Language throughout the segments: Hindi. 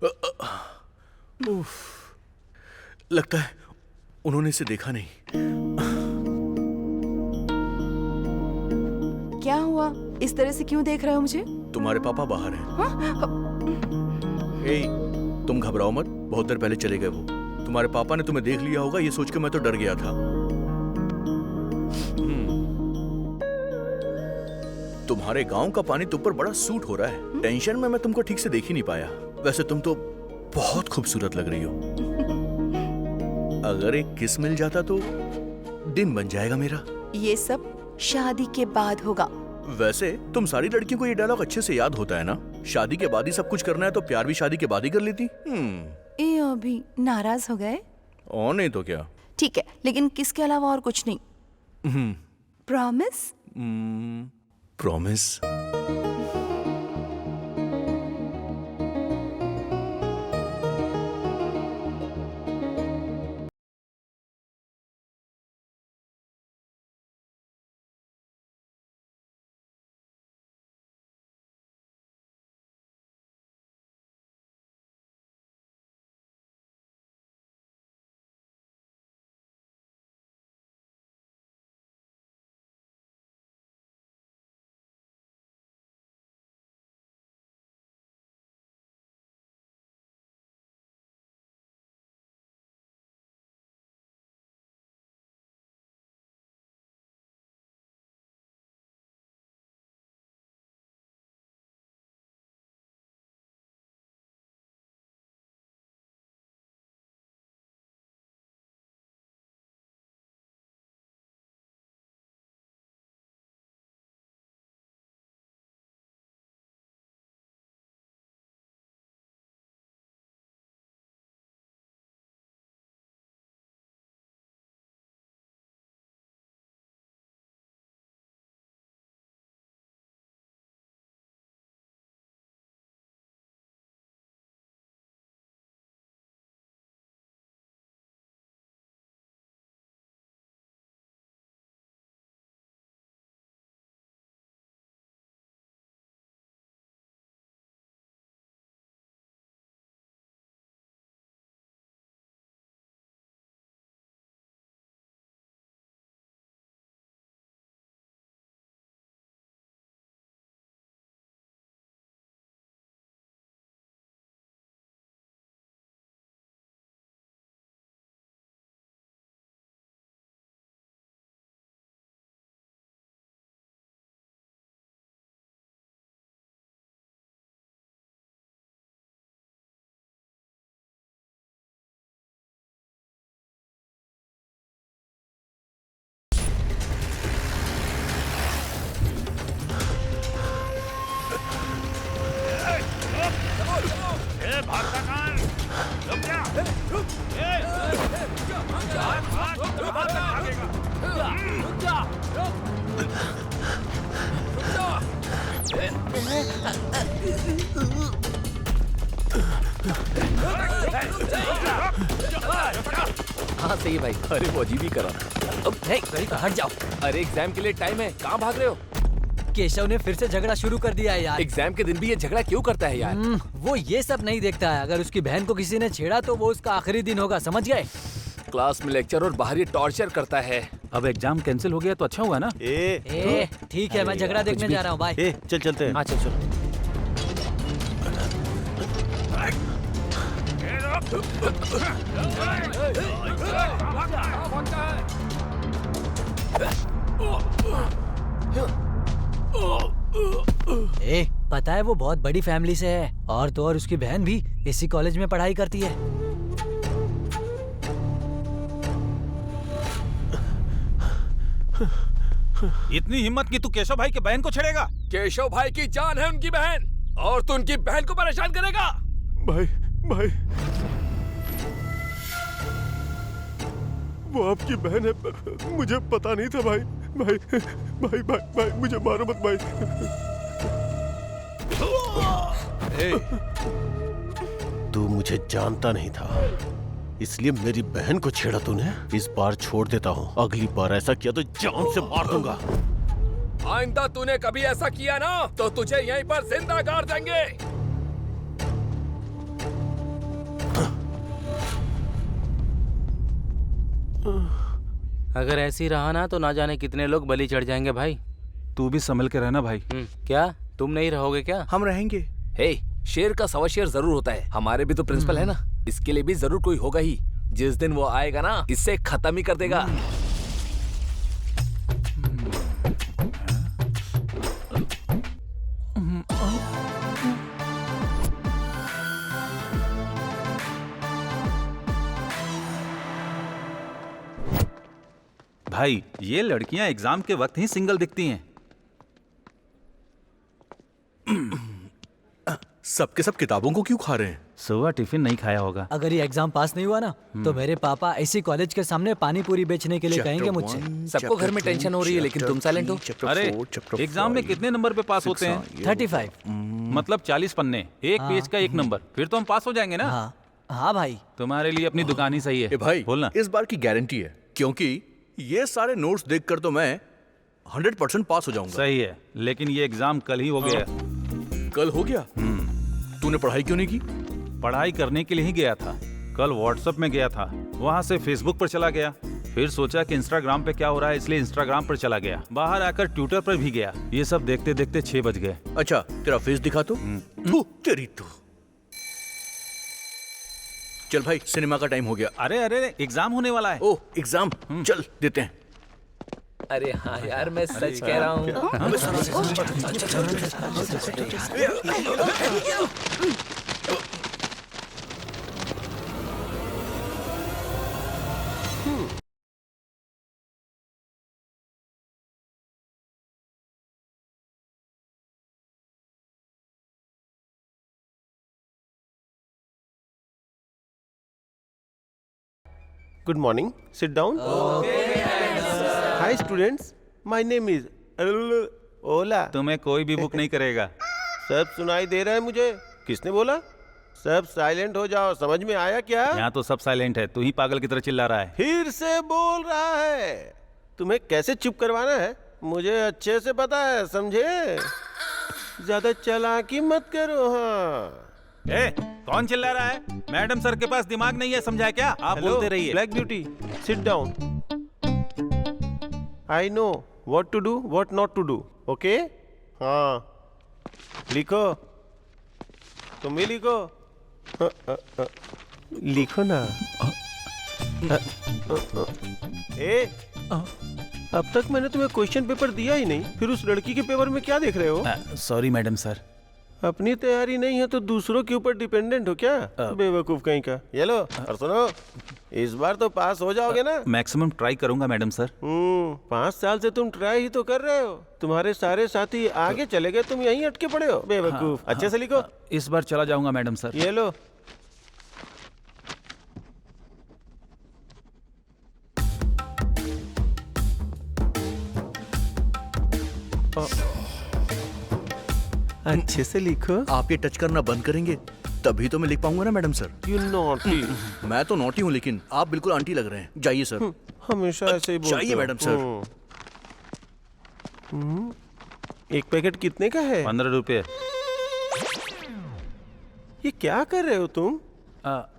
उफ, लगता है उन्होंने इसे देखा नहीं। क्या हुआ? इस तरह से क्यों देख रहे हो मुझे? तुम्हारे पापा बाहर हैं। ए, तुम घबराओ मत, बहुत देर पहले चले गए वो। तुम्हारे पापा ने तुम्हें देख लिया होगा, ये सोच के मैं तो डर गया था। तुम्हारे गांव का पानी तुम पर बड़ा सूट हो रहा है। टेंशन में मैं तुमको ठीक से देख ही नहीं पाया। वैसे तुम तो बहुत खूबसूरत लग रही हो। अगर एक किस मिल जाता तो दिन बन जाएगा मेरा। ये सब शादी के बाद होगा। वैसे तुम सारी लड़कियों को ये डायलॉग अच्छे से याद होता है ना? शादी के बाद ही सब कुछ करना है तो प्यार भी शादी के बाद ही कर लेती। ये अभी नाराज हो गए? और नहीं तो क्या। ठीक है, लेकिन किसके अलावा और कुछ नहीं। प्रॉमिस? प्रॉमिस। हाँ सही है भाई। अरे वो अजीब ही करा। हट जाओ। अरे एग्जाम के लिए टाइम है, कहाँ भाग रहे हो? केशव ने फिर से झगड़ा शुरू कर दिया है यार। एग्जाम के दिन भी ये झगड़ा क्यों करता है यार? वो ये सब नहीं देखता है। अगर उसकी बहन को किसी ने छेड़ा तो वो उसका आखिरी दिन होगा, समझ गए? क्लास में लेक्चर और बाहर ये टॉर्चर करता है। अब एग्जाम कैंसिल हो गया तो अच्छा हुआ ना। ठीक है, मैं झगड़ा देखने जा रहा हूँ। बाय। चल चलते हैं। हाँ चल चल। पता है वो बहुत बड़ी फैमिली से है, और तो और उसकी बहन भी इसी कॉलेज में पढ़ाई करती है। इतनी हिम्मत की तू केशव भाई के बहन को छेड़ेगा? केशव भाई की जान है उनकी बहन, और तू उनकी बहन को परेशान करेगा? भाई भाई, वो आपकी बहन है, मुझे पता नहीं था भाई। भाई भाई भाई, भाई मुझे मारो मत भाई। तू मुझे जानता नहीं था, इसलिए मेरी बहन को छेड़ा तूने। इस बार छोड़ देता हूँ, अगली बार ऐसा किया तो जान से मार दूंगा। आइंदा तूने कभी ऐसा किया ना तो तुझे यहीं पर जिंदा गाड़ देंगे। अगर ऐसे ही रहा ना तो ना जाने कितने लोग बलि चढ़ जाएंगे भाई। तू भी संभल के रहना भाई। क्या तुम नहीं रहोगे क्या? हम रहेंगे। हे, शेर का सवा शेर जरूर होता है। हमारे भी तो प्रिंसिपल है ना, इसके लिए भी जरूर कोई होगा ही। जिस दिन वो आएगा ना, इससे खत्म ही कर देगा। भाई ये लड़कियां एग्जाम के वक्त ही सिंगल दिखती हैं। सबके सब किताबों को क्यों खा रहे हैं? सुबह टिफिन नहीं खाया होगा। अगर ये एग्जाम पास नहीं हुआ ना तो मेरे पापा ऐसी कॉलेज के सामने पानी पूरी बेचने के लिए कहेंगे मुझसे। सबको घर में टेंशन हो रही है, लेकिन तुम साइलेंट हो। अरे एग्जाम में कितने नंबर पे पास होते हैं? 35। मतलब 40 पन्ने, एक पेज का एक नंबर, फिर तो हम पास हो जाएंगे ना। हाँ हाँ भाई। तुम्हारे लिए अपनी दुकान ही सही है। ए भाई, बोलना। इस बार की गारंटी है, क्योंकि ये सारे नोट्स देखकर तो मैं 100% पास हो जाऊंगा। सही है, लेकिन ये एग्जाम कल ही हो गया। कल हो गया? तूने पढ़ाई क्यों नहीं की? पढ़ाई करने के लिए ही गया था। कल व्हाट्सएप में गया था, वहां से फेसबुक पर चला गया, फिर सोचा कि इंस्टाग्राम पे क्या हो रहा है, इसलिए इंस्टाग्राम पर चला गया। बाहर आकर ट्विटर पर भी गया। ये सब देखते देखते 6 बज गए। अच्छा, तेरा फेस दिखा तो। थू, तेरी तो। चल भाई, सिनेमा का टाइम हो गया। अरे अरे एग्जाम होने वाला है। ओह, एग्जाम, चल देते हैं। अरे हाँ यार, मैं सच कह रहा हूँ। Good morning. Sit down. Hi students. My name is Ola. तुम्हें कोई भी बुक नहीं करेगा। सब सुनाई दे रहा है मुझे। किसने बोला? सब साइलेंट हो जाओ। समझ में आया क्या? यहाँ तो सब साइलेंट है, तू ही पागल की तरह चिल्ला रहा है। फिर से बोल रहा है। तुम्हें कैसे चुप करवाना है मुझे अच्छे से पता है, समझे? ज्यादा चालाकी मत करो। हाँ, ए, कौन चिल्ला रहा है? मैडम सर के पास दिमाग नहीं है, समझा क्या? आप बोलते रहिए। Black beauty, sit down. I know what to do, what not to do. Okay? हाँ, लिखो। तुम भी लिखो। लिखो ना। ए, अब तक मैंने तुम्हें क्वेश्चन पेपर दिया ही नहीं, फिर उस लड़की के पेपर में क्या देख रहे हो? Sorry madam sir. अपनी तैयारी नहीं है तो दूसरों के ऊपर डिपेंडेंट हो क्या? बेवकूफ कहीं का। ये लो, और सुनो, इस बार तो पास हो जाओगे ना? मैक्सिमम ट्राई करूंगा मैडम सर। 5 साल से तुम ट्राई ही तो कर रहे हो। तुम्हारे सारे साथी आगे चले गए, तुम यहीं अटके पड़े हो। बेवकूफ। अच्छे से लिखो। इस बार चला जाऊंगा मैडम सर। ये लो। अच्छे से लिखो। आप ये टच करना बंद करेंगे तभी तो मैं लिख पाऊंगा ना मैडम सर। You naughty. मैं तो नॉटी हूँ, लेकिन आप बिल्कुल आंटी लग रहे हैं। जाइए सर। हमेशा ऐसे ही बोलते जाइए हो। Madam sir. एक पैकेट कितने का है? 15 रुपए। ये क्या कर रहे हो तुम?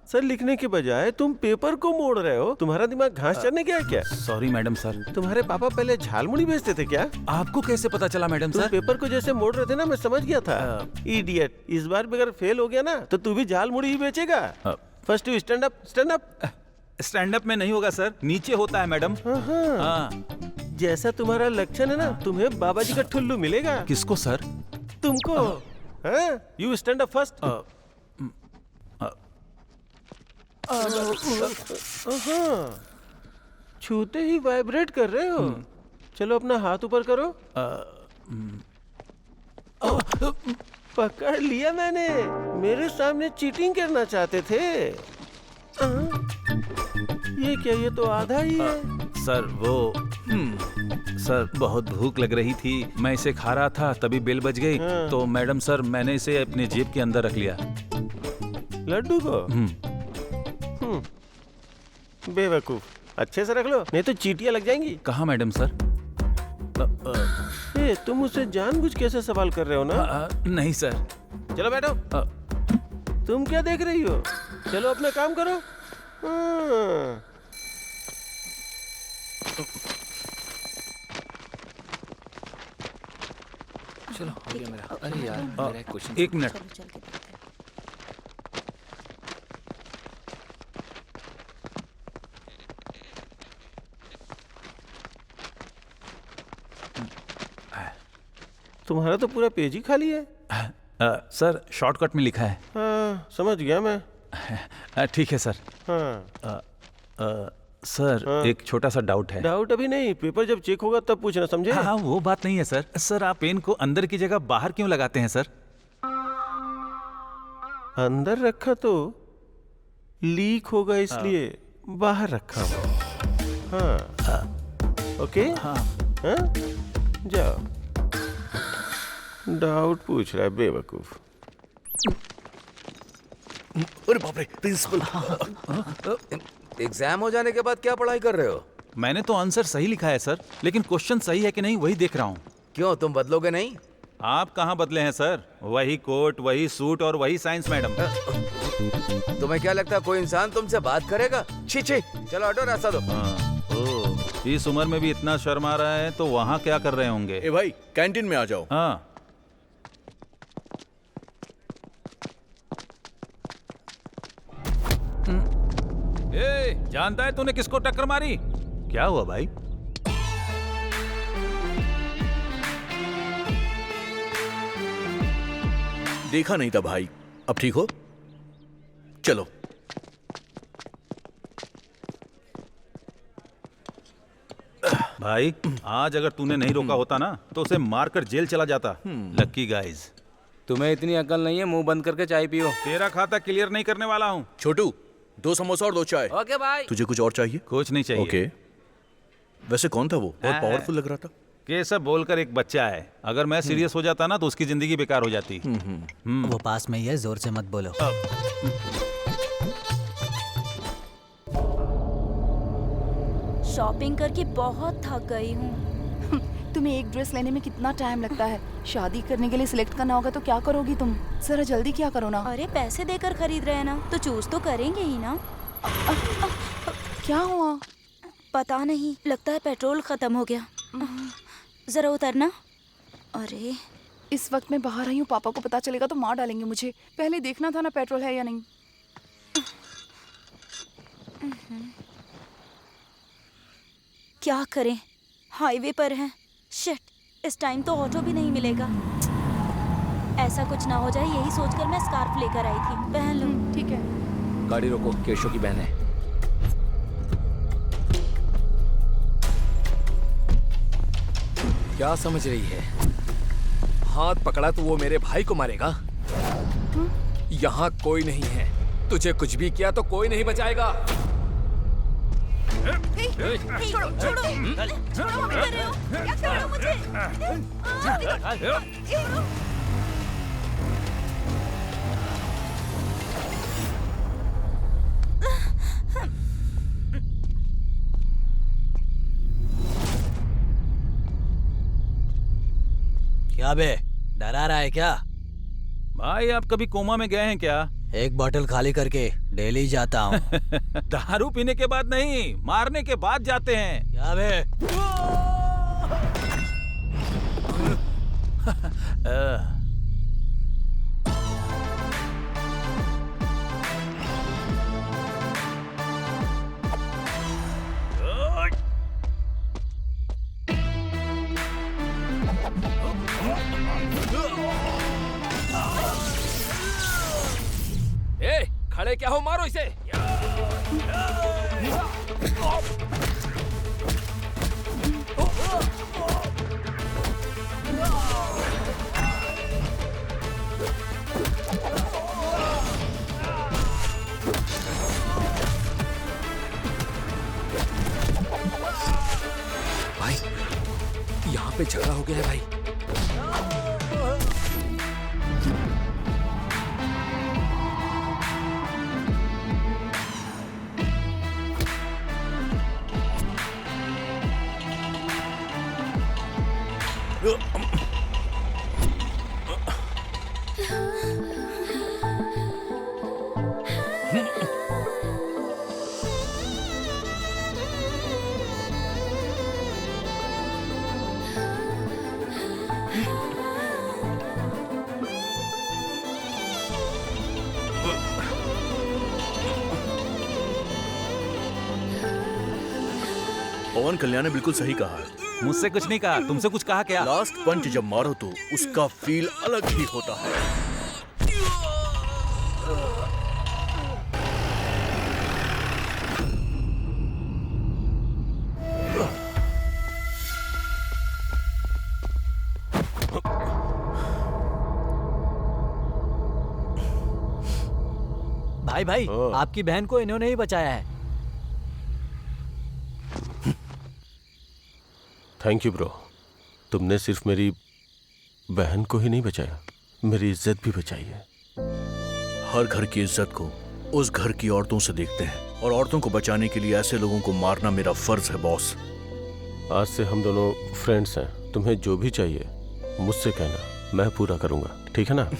सर, लिखने के बजाय तुम पेपर को मोड़ रहे हो। तुम्हारा दिमाग घास चरने गया क्या? Sorry madam sir. तुम्हारे पापा पहले झालमुड़ी बेचते थे क्या? आपको कैसे पता चला मैडम तुम सर? पेपर को जैसे मोड़ रहे थे ना, मैं समझ गया था। इडियट। इस बार भी अगर फेल हो गया ना तो तू भी झालमुड़ी ही बेचेगा। First you stand up, stand up. Stand up में नहीं होगा सर, नीचे होता है मैडम। हाँ। जैसा तुम्हारा लक्षण है ना, तुम्हें बाबा जी का ठुल्लू मिलेगा। किसको सर? तुमको। You stand up first. छूते ही वाइब्रेट कर रहे हो। चलो अपना हाथ ऊपर करो। पकड़ लिया मैंने। मेरे सामने चीटिंग करना चाहते थे। ये क्या, ये तो आधा ही है। सर वो सर बहुत भूख लग रही थी, मैं इसे खा रहा था, तभी बेल बज गई। तो मैडम सर मैंने इसे अपने जेब के अंदर रख लिया। लड्डू को? बेवकूफ। अच्छे से रख लो, नहीं तो चीटियां लग जाएंगी। कहाँ मैडम सर? ए, तुम मुझसे जानबूझ कैसे सवाल कर रहे हो ना? नहीं सर। चलो बैठो। तुम क्या देख रही हो? चलो अपना काम करो। चलो हो गया मेरा। अरे यार मेरा एक क्वेश्चन। एक मिनट। चलो चल के देखते हैं। तुम्हारा तो पूरा पेज ही खाली है। सर शॉर्टकट में लिखा है। हाँ समझ गया मैं। ठीक है सर। हाँ सर हाँ। एक छोटा सा डाउट है। डाउट अभी नहीं, पेपर जब चेक होगा तब पूछना, समझे? हाँ वो बात नहीं है सर। सर आप पेन को अंदर की जगह बाहर क्यों लगाते हैं सर? अंदर रखा तो लीक होगा इसलिए बाहर रखा हूँ। हाँ ओके। हाँ हाँ जाओ। डाउट पूछ रहा है बेवकूफ। अरे बाप रे प्रिंसिपल। एग्जाम हो जाने के बाद क्या पढ़ाई कर रहे हो? मैंने तो आंसर सही लिखा है सर, लेकिन क्वेश्चन सही है कि नहीं वही देख रहा हूँ। क्यों तुम बदलोगे नहीं? आप कहाँ बदले हैं सर? वही कोट, वही सूट और वही साइंस मैडम। तुम्हें क्या लगता है कोई इंसान तुमसे बात करेगा? छी छी, चलो हटो, रास्ता दो। इस उम्र में भी इतना शर्म आ रहा है तो वहाँ क्या कर रहे होंगे? ए भाई कैंटीन में आ जाओ। हाँ ए, जानता है तूने किसको टक्कर मारी? क्या हुआ भाई? देखा नहीं था भाई। अब ठीक हो? चलो। भाई आज अगर तूने नहीं रोका होता ना तो उसे मारकर जेल चला जाता। लक्की गाइज। तुम्हें इतनी अकल नहीं है, मुंह बंद करके चाय पियो। तेरा खाता क्लियर नहीं करने वाला हूँ। छोटू 2 समोसा और 2 चाय। ओके भाई। तुझे कुछ और चाहिए? कुछ नहीं चाहिए। ओके। वैसे कौन था वो? बहुत पावरफुल लग रहा था। केशव बोलकर एक बच्चा है, अगर मैं सीरियस हो जाता ना तो उसकी जिंदगी बेकार हो जाती। वो पास में ही है, जोर से मत बोलो। शॉपिंग करके बहुत थक गई हूँ। तुम्हें एक ड्रेस लेने में कितना टाइम लगता है? शादी करने के लिए सिलेक्ट करना होगा तो क्या करोगी तुम? जरा जल्दी क्या करो ना। अरे पैसे देकर खरीद रहे हैं ना, तो चूज तो करेंगे ही ना। क्या हुआ? पता नहीं, लगता है पेट्रोल खत्म हो गया। जरा उतरना। अरे इस वक्त मैं बाहर आई हूँ, पापा को पता चलेगा तो मार डालेंगे मुझे। पहले देखना था ना पेट्रोल है या नहीं। क्या करें, हाईवे पर हैं। शिट, इस टाइम तो ऑटो भी नहीं मिलेगा। ऐसा कुछ ना हो जाए, यही सोचकर मैं स्कार्फ लेकर आई थी, पहन लूं। ठीक है। गाड़ी रोको, केशव की बहन है। क्या समझ रही है? हाथ पकड़ा तो वो मेरे भाई को मारेगा। यहाँ कोई नहीं है, तुझे कुछ भी किया तो कोई नहीं बचाएगा। छोड़ो छोड़ो, छोड़ो, मम्मी कर रहे हो? क्या कर रहे हो मुझे? क्या बे, डरा रहा है क्या? भाई आप कभी कोमा में गए हैं क्या? एक बोतल खाली करके डेली जाता हूँ। दारू पीने के बाद नहीं, मारने के बाद जाते हैं। क्या बे? ए, खड़े क्या हो, मारो इसे। भाई, यहाँ पे झगड़ा हो गया है भाई। पवन कल्याण ने बिल्कुल सही कहा है। मुझसे कुछ नहीं कहा, तुमसे कुछ कहा क्या? लास्ट पंच जब मारो तो उसका फील अलग ही होता है। भाई आपकी बहन को इन्होंने ही बचाया है। Thank you bro. तुमने सिर्फ मेरी बहन को ही नहीं बचाया, मेरी इज्जत भी बचाई है। हर घर की इज्जत को उस घर की औरतों से देखते हैं, और औरतों को बचाने के लिए ऐसे लोगों को मारना मेरा फर्ज है बॉस। आज से हम दोनों फ्रेंड्स हैं। तुम्हें जो भी चाहिए मुझसे कहना, मैं पूरा करूंगा, ठीक है ना?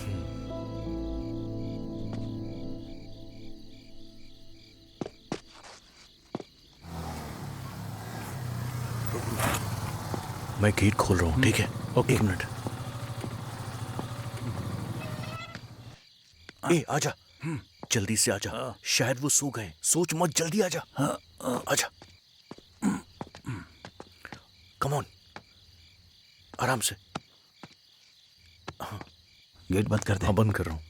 मैं गेट खोल रहा हूँ, ठीक है? Okay, 1 minute. ए आजा, जल्दी से आजा। शायद वो सो गए। सोच मत, जल्दी आजा। आजा, कम ऑन, आराम से। गेट बंद कर दे। हाँ, बंद कर रहा हूँ।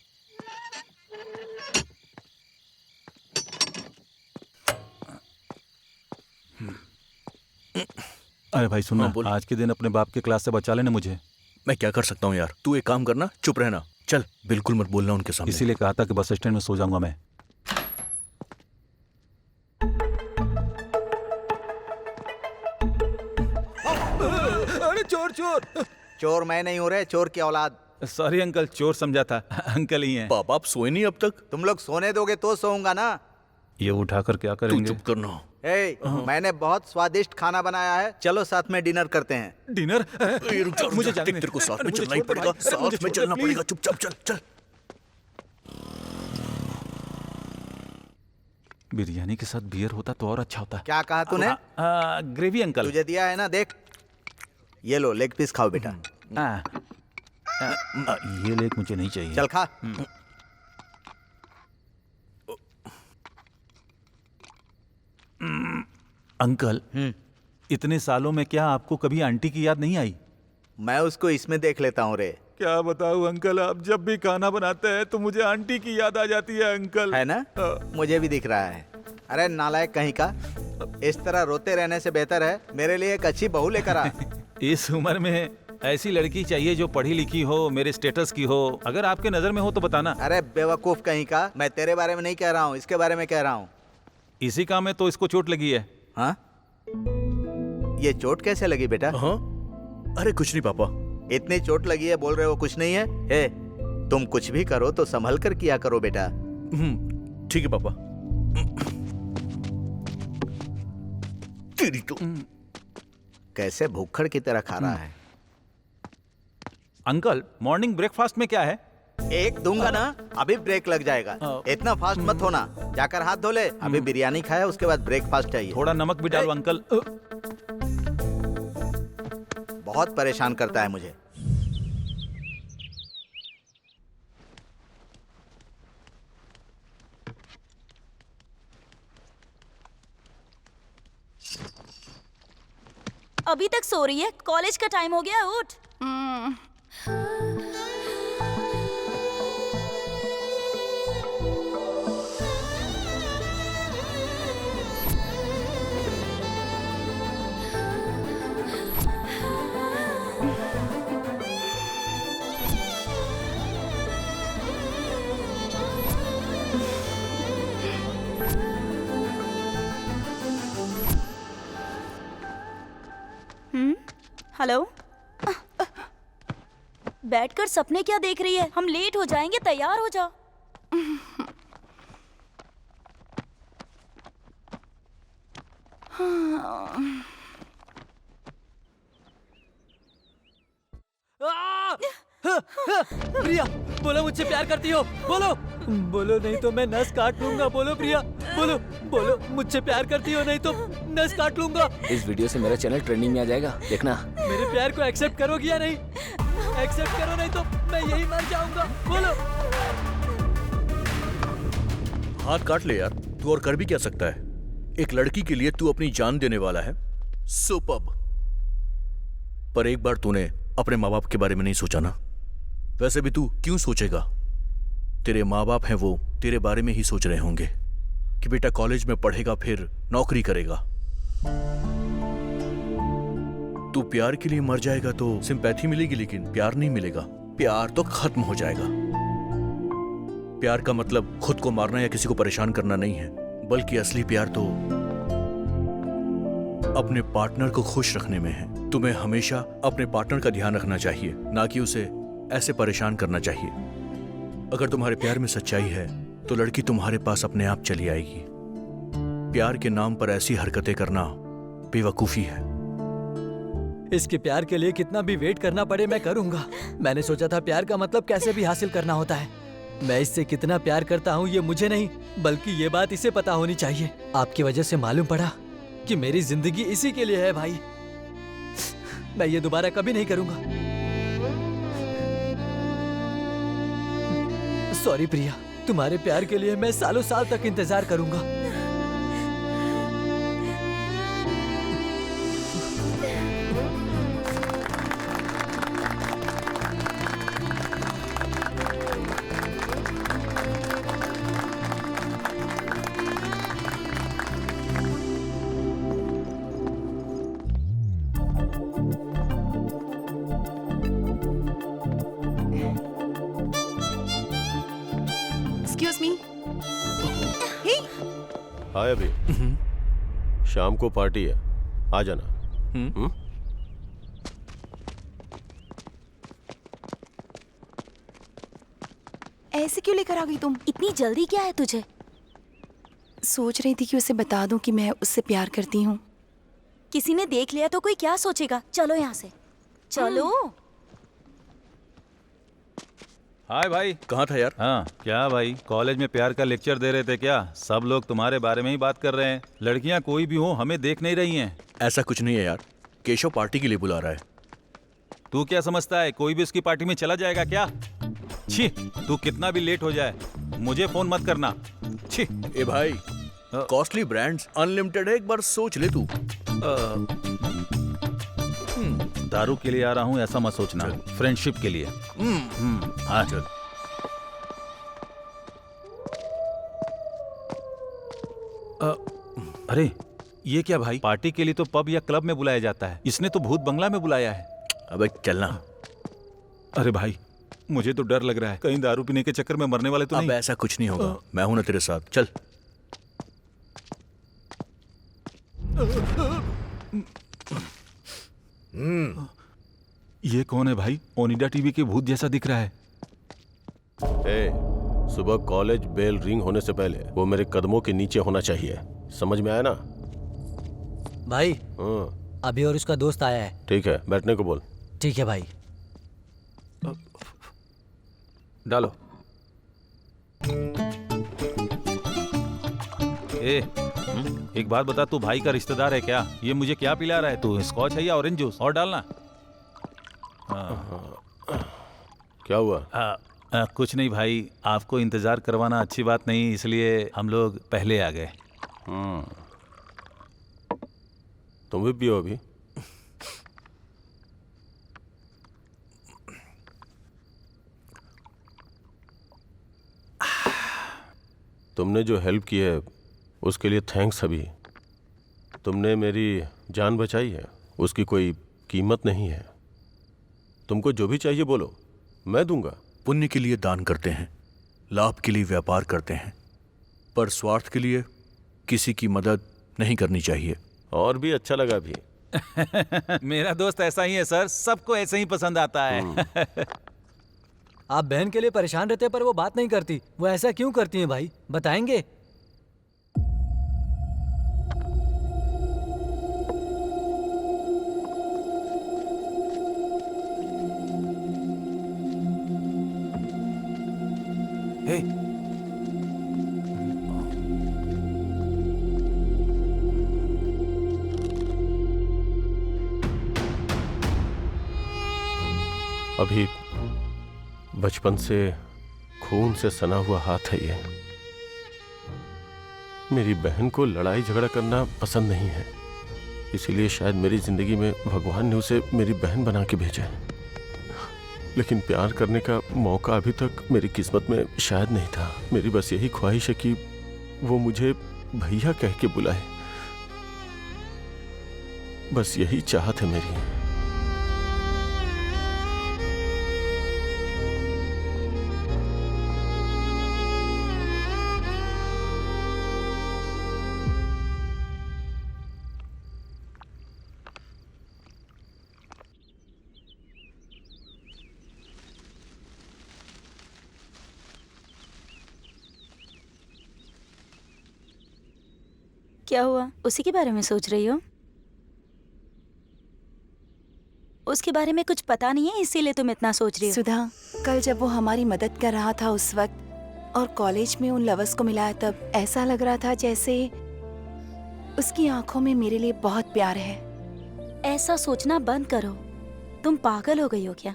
अरे भाई सुनना, हाँ, बोल। आज के दिन अपने बाप के क्लास से बचा लेना मुझे। मैं क्या कर सकता हूँ यार? तू एक काम करना, चुप रहना। चल, बिल्कुल मत बोलना उनके सामने। इसीलिए कहा था कि बस स्टैंड में सो जाऊंगा मैं। अरे चोर चोर! चोर मैं नहीं हूँ रे, चोर की औलाद। सॉरी अंकल, चोर समझा था। अंकल ही हैं। बाप, आप सोए नहीं अब तक? तुम लोग सोने दोगे तो सोऊंगा ना। ये उठाकर क्या तू करेंगे? चुप करना। ए, मैंने बहुत स्वादिष्ट खाना बनाया है, चलो साथ में डिनर करते हैं। डिनर? ए, रुक जा, मुझे देख, जाने दे। तेरे को साथ में मुझे चलना ही छोड़ दे पड़ेगा। भाई। मुझे साथ में छोड़ दे, चलना प्लीज। पड़ेगा। चुपचाप चल चल। बिरयानी के साथ बियर होता तो और अच्छा होता। क्या कहा तूने? Gravy uncle. तुझे दिया है ना, देख। ये लो, लेग पीस खाओ बेटा। ये लेग मुझे नहीं चाहिए। चल खा। अंकल, इतने सालों में क्या आपको कभी आंटी की याद नहीं आई? मैं उसको इसमें देख लेता हूँ रे। क्या बताऊं अंकल, आप जब भी खाना बनाते हैं तो मुझे आंटी की याद आ जाती है अंकल। है ना? मुझे भी दिख रहा है। अरे नालायक कहीं का, इस तरह रोते रहने से बेहतर है मेरे लिए एक अच्छी बहू लेकर आ। इस उम्र में ऐसी लड़की चाहिए जो पढ़ी लिखी हो, मेरे स्टेटस की हो। अगर आपके नजर में हो तो बताना। अरे बेवकूफ कहीं का, मैं तेरे बारे में नहीं कह रहा हूँ, इसके बारे में कह रहा हूँ। इसी काम में तो इसको चोट लगी है। हाँ? ये चोट कैसे लगी बेटा? हाँ? अरे कुछ नहीं पापा। इतनी चोट लगी है, बोल रहे हो कुछ नहीं है? हे, तुम कुछ भी करो तो संभल कर किया करो बेटा। ठीक है पापा। तेरी तो कैसे भूखड़ की तरह खा रहा है। अंकल, मॉर्निंग ब्रेकफास्ट में क्या है? एक दूंगा ना, अभी ब्रेक लग जाएगा। इतना फास्ट मत होना, जाकर हाथ धो ले। अभी बिरयानी खाया, उसके बाद ब्रेकफास्ट चाहिए। थोड़ा नमक भी डालो अंकल। बहुत परेशान करता है मुझे। अभी तक सो रही है? कॉलेज का टाइम हो गया, उठ। हेलो। बैठकर सपने क्या देख रही है? हम लेट हो जाएंगे, तैयार हो जा। प्रिया, बोलो मुझसे प्यार करती हो? बोलो बोलो, नहीं तो मैं नस काट लूंगा। बोलो प्रिया, बोलो बोलो, मुझसे प्यार करती हो, नहीं तो नस काट लूंगा। इस वीडियो से मेरा चैनल ट्रेंडिंग में आ जाएगा, देखना। मेरे प्यार को एक्सेप्ट करोगी या नहीं? एक्सेप्ट करो, नहीं तो मैं यही मर जाऊंगा। बोलो। हाथ काट ले यार, तू और कर भी क्या सकता है? एक लड़की के लिए तू अपनी जान देने वाला है। सुपर्ब। पर एक बार तूने अपने माँ बाप के बारे में नहीं सोचा ना? वैसे भी तू क्यों सोचेगा? तेरे माँ बाप हैं, वो तेरे बारे में ही सोच रहे होंगे कि बेटा कॉलेज में पढ़ेगा फिर नौकरी करेगा। तू प्यार के लिए मर जाएगा तो सिंपैथी मिलेगी, लेकिन प्यार नहीं मिलेगा। प्यार तो खत्म हो जाएगा। प्यार का मतलब खुद को मारना या किसी को परेशान करना नहीं है, बल्कि असली प्यार तो अपने पार्टनर को खुश रखने में है। तुम्हें हमेशा अपने पार्टनर का ध्यान रखना चाहिए, ना कि उसे ऐसे परेशान करना चाहिए। अगर तुम्हारे प्यार में सच्चाई है तो लड़की तुम्हारे पास अपने आप चली आएगी। प्यार के नाम पर ऐसी हरकतें करना बेवकूफी है। इसके प्यार के लिए कितना भी वेट करना पड़े मैं करूंगा। मैंने सोचा था प्यार का मतलब कैसे भी हासिल करना होता है। मैं इससे कितना प्यार करता हूँ ये मुझे नहीं, बल्कि ये बात इसे पता होनी चाहिए। आपकी वजह से मालूम पड़ा कि मेरी जिंदगी इसी के लिए है भाई। मैं ये दोबारा कभी नहीं करूंगा। सॉरी प्रिया, तुम्हारे प्यार के लिए मैं सालों साल तक इंतजार करूंगा। Excuse me. हे, हाय अभी, शाम को पार्टी है, आ जाना। ऐसे क्यों लेकर आ गई तुम? इतनी जल्दी क्या है तुझे? सोच रही थी कि उसे बता दूं कि मैं उससे प्यार करती हूँ। किसी ने देख लिया तो कोई क्या सोचेगा? चलो यहाँ से, चलो। हाय भाई। कहाँ था यार? हाँ क्या भाई, कॉलेज में प्यार का लेक्चर दे रहे थे क्या? सब लोग तुम्हारे बारे में ही बात कर रहे हैं। लड़कियां कोई भी हो हमें देख नहीं रही हैं। ऐसा कुछ नहीं है यार, केशव पार्टी के लिए बुला रहा है। तू क्या समझता है कोई भी उसकी पार्टी में चला जाएगा क्या? छी, तू कितना भी लेट हो जाए मुझे फोन मत करना। छी। ए भाई, कॉस्टली ब्रांड्स अनलिमिटेड है, एक बार सोच ले तू। दारू के लिए आ रहा हूँ ऐसा मत सोचना, फ्रेंडशिप के लिए। हाँ चल। अरे ये क्या भाई, पार्टी के लिए तो पब या क्लब में बुलाया जाता है, इसने तो भूत बंगला में बुलाया है। अबे चलना। अरे भाई मुझे तो डर लग रहा है, कहीं दारू पीने के चक्कर में मरने वाले तो अब नहीं। ऐसा कुछ नहीं होगा, मैं हूं ना तेरे साथ, चल। ये कौन है भाई? ओनिडा टीवी के भूत जैसा दिख रहा है। सुबह कॉलेज बेल रिंग होने से पहले वो मेरे कदमों के नीचे होना चाहिए, समझ में आया ना? भाई हाँ अभी और उसका दोस्त आया है। ठीक है, बैठने को बोल। ठीक है भाई। डालो। एक बात बता, तू भाई का रिश्तेदार है क्या? ये मुझे क्या पिला रहा है तू? स्कॉच है या ऑरेंज जूस? और डालना। क्या हुआ? कुछ नहीं भाई, आपको इंतजार करवाना अच्छी बात नहीं, इसलिए हम लोग पहले आ गए। तुम भी पियो अभी। तुमने जो हेल्प की है उसके लिए थैंक्स अभी। तुमने मेरी जान बचाई है, उसकी कोई कीमत नहीं है। तुमको जो भी चाहिए बोलो, मैं दूंगा। पुण्य के लिए दान करते हैं, लाभ के लिए व्यापार करते हैं, पर स्वार्थ के लिए किसी की मदद नहीं करनी चाहिए। और भी अच्छा लगा भी। मेरा दोस्त ऐसा ही है सर, सबको ऐसे ही पसंद आता है। आप बहन के लिए परेशान रहते पर वो बात नहीं करती, वो ऐसा क्यों करती हैं भाई, बताएंगे? हे, अभी बचपन से खून से सना हुआ हाथ है ये। मेरी बहन को लड़ाई झगड़ा करना पसंद नहीं है, इसीलिए शायद मेरी जिंदगी में भगवान ने उसे मेरी बहन बना के भेजा है। लेकिन प्यार करने का मौका अभी तक मेरी किस्मत में शायद नहीं था। मेरी बस यही ख्वाहिश है कि वो मुझे भैया कह के बुलाए। बस यही चाहत है मेरी। क्या हुआ? उसी के बारे में सोच रही हो? उसके बारे में कुछ पता नहीं है इसीलिए तुम इतना सोच रही हो? सुधा, कल जब वो हमारी मदद कर रहा था उस वक्त और कॉलेज में उन लवर्स को मिलाया, तब ऐसा लग रहा था जैसे उसकी आंखों में मेरे लिए बहुत प्यार है। ऐसा सोचना बंद करो। तुम पागल हो गई हो क्या?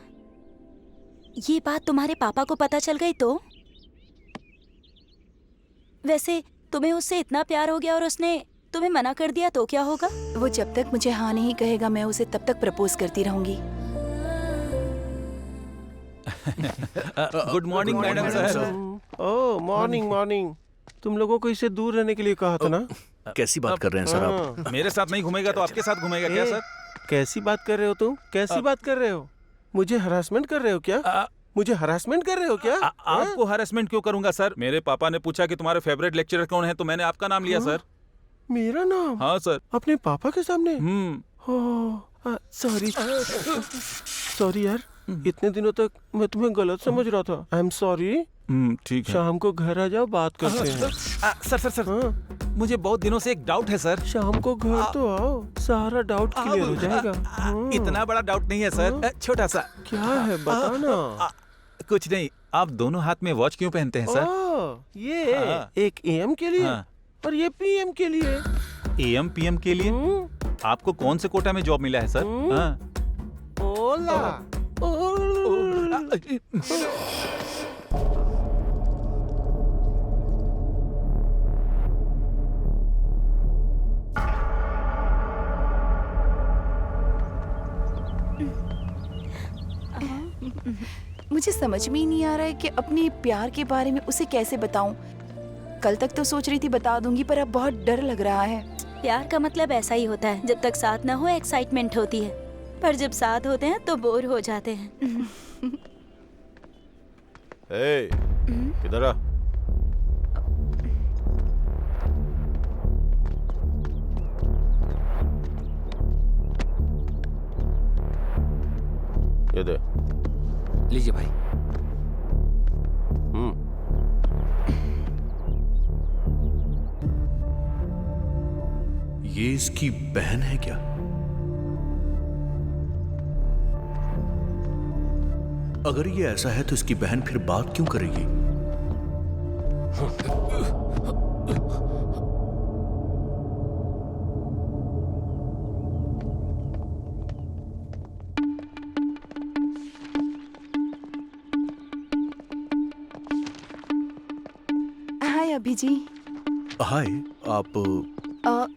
ये बात तुम्हारे पापा को पता चल गई तो? वैसे तुम्हें उससे इतना प्यार हो गया और उसने तुम्हें मना कर दिया तो क्या होगा? वो जब तक मुझे हाँ नहीं कहेगा मैं उसे तब तक प्रपोज करती रहूंगी। Good morning madam sir. Oh morning morning. तुम लोगों को इससे दूर रहने के लिए कहा था ना? कैसी बात कर रहे हैं सर आप? मेरे साथ नहीं घूमेगा तो आपके साथ घूमेगा क्या सर? कैसी बात कर रहे हो तुम? कैसी बात कर रहे हो? मुझे हरासमेंट कर रहे हो क्या? मुझे हरासमेंट कर रहे हो क्या? आपको हरासमेंट क्यों करूंगा सर? मेरे पापा ने पूछा कि तुम्हारे फेवरेट लेक्चरर कौन है तो मैंने आपका नाम लिया सर। मेरा नाम? हाँ सर। अपने पापा के सामने? सॉरी सॉरी यार, इतने दिनों तक मैं तुम्हें गलत समझ रहा था। I am sorry. ठीक है। शाम को घर आ जाओ, बात करते हैं। सर सर सर मुझे बहुत दिनों से एक डाउट है सर। शाम को घर तो आओ, सारा डाउट क्लियर हो जाएगा। इतना बड़ा डाउट नहीं है सर, छोटा सा। क्या है बताना। कुछ नहीं, आप दोनों हाथ में वॉच क्यों पहनते हैं सर? ये एक एएम के लिए और ये पीएम के लिए। एएम पीएम के लिए? आपको कौन से कोटा में जॉब मिला है सर? ओला। मुझे समझ में ही नहीं आ रहा है कि अपने प्यार के बारे में उसे कैसे बताऊं। कल तक तो सोच रही थी बता दूंगी, पर अब बहुत डर लग रहा है। प्यार का मतलब ऐसा ही होता है, जब तक साथ ना हो एक्साइटमेंट होती है, पर जब साथ होते हैं तो बोर हो जाते हैं। किधर आ? ये दे। लीजिए भाई। ये इसकी बहन है क्या? अगर ये ऐसा है तो इसकी बहन फिर बात क्यों करेगी? हाय अभी जी। हाय, आप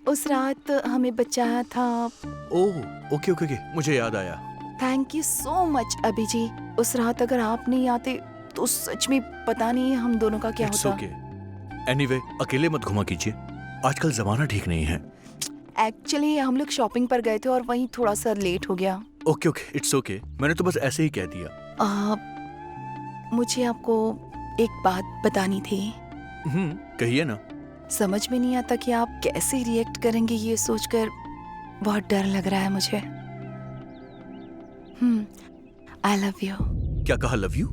उस रात हमें बचाया था। ओह ओके ओके ओके, मुझे याद आया। थैंक यू सो मच अभी जी। उस रात अगर आप नहीं आते तो सच में पता नहीं हम दोनों का क्या इट्स होता। ओके। एनीवे, अकेले मत घुमा कीजिए, आजकल जमाना ठीक नहीं है। एक्चुअली हम लोग शॉपिंग पर गए थे और वहीं थोड़ा सा लेट हो गया। ओके ओके, इट्स ओके, मैंने तो बस ऐसे ही कह दिया। मुझे आपको एक बात बतानी थी। कहिए ना। समझ में नहीं आता कि आप कैसे रिएक्ट करेंगे, ये सोचकर बहुत डर लग रहा है मुझे। I love you. क्या कहा लव यू?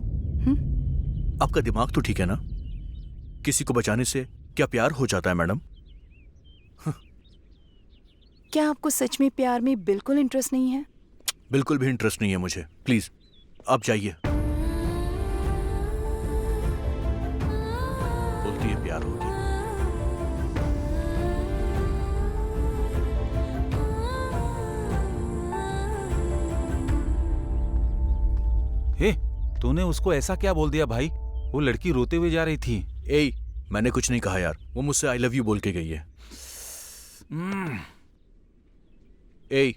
आपका दिमाग तो ठीक है ना? किसी को बचाने से क्या प्यार हो जाता है मैडम? क्या आपको सच में प्यार में बिल्कुल इंटरेस्ट नहीं है? बिल्कुल भी इंटरेस्ट नहीं है मुझे। प्लीज आप जाइए। बोलती है प्यार होगी। हे, तूने उसको ऐसा क्या बोल दिया भाई? वो लड़की रोते हुए जा रही थी। ए, मैंने कुछ नहीं कहा यार, वो मुझसे आई लव यू बोल के गई है। ए,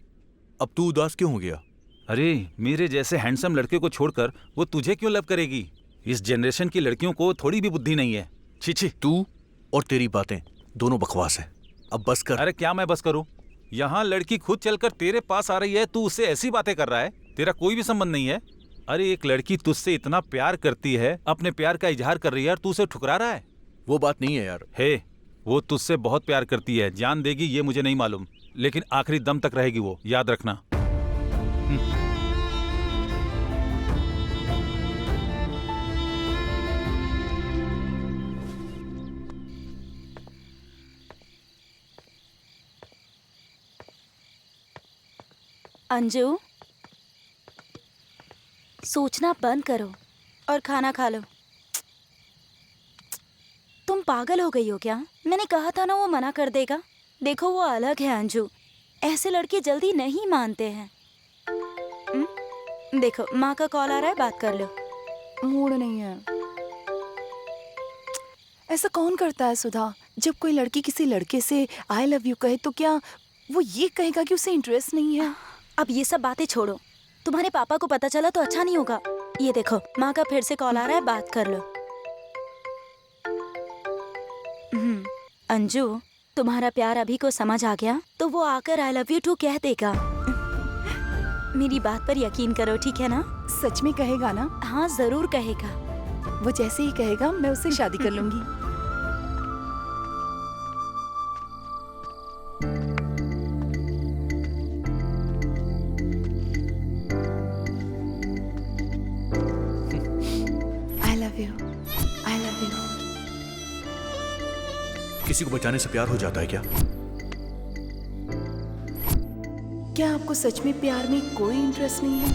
अब तू उदास क्यों हो गया? अरे मेरे जैसे हैंडसम लड़के को छोड़कर वो तुझे क्यों लव करेगी? इस जनरेशन की लड़कियों को थोड़ी भी बुद्धि नहीं है। छी छी। तू और तेरी बातें दोनों बकवास है। अब बस कर। अरे क्या मैं बस करूं? यहाँ लड़की खुद चलकर तेरे पास आ रही है, तू उससे ऐसी बातें कर रहा है? तेरा कोई भी संबंध नहीं है। अरे एक लड़की तुझसे इतना प्यार करती है, अपने प्यार का इजहार कर रही है और तू उसे ठुकरा रहा है। वो बात नहीं है यार। हे, वो तुझसे बहुत प्यार करती है। जान देगी ये मुझे नहीं मालूम, लेकिन आखिरी दम तक रहेगी वो, याद रखना। अंजू, सोचना बंद करो और खाना खा लो। तुम पागल हो गई हो क्या? मैंने कहा था ना वो मना कर देगा। देखो वो अलग है अंजू, ऐसे लड़के जल्दी नहीं मानते हैं। देखो माँ का कॉल आ रहा है, बात कर लो। मूड नहीं है। ऐसा कौन करता है सुधा? जब कोई लड़की किसी लड़के से आई लव यू कहे तो क्या वो ये कहेगा कि उसे इंटरेस्ट नहीं है? अब ये सब बातें छोड़ो, तुम्हारे पापा को पता चला तो अच्छा नहीं होगा। ये देखो माँ का फिर से कॉल आ रहा है, बात कर लो। अंजू, तुम्हारा प्यार अभी को समझ आ गया तो वो आकर आई लव यू टू कह देगा। मेरी बात पर यकीन करो, ठीक है ना? सच में कहेगा ना? हाँ जरूर कहेगा। वो जैसे ही कहेगा मैं उससे शादी कर लूंगी। I love you. I love you. किसी को बचाने से प्यार हो जाता है क्या? क्या आपको सच में प्यार में कोई इंटरेस्ट नहीं है?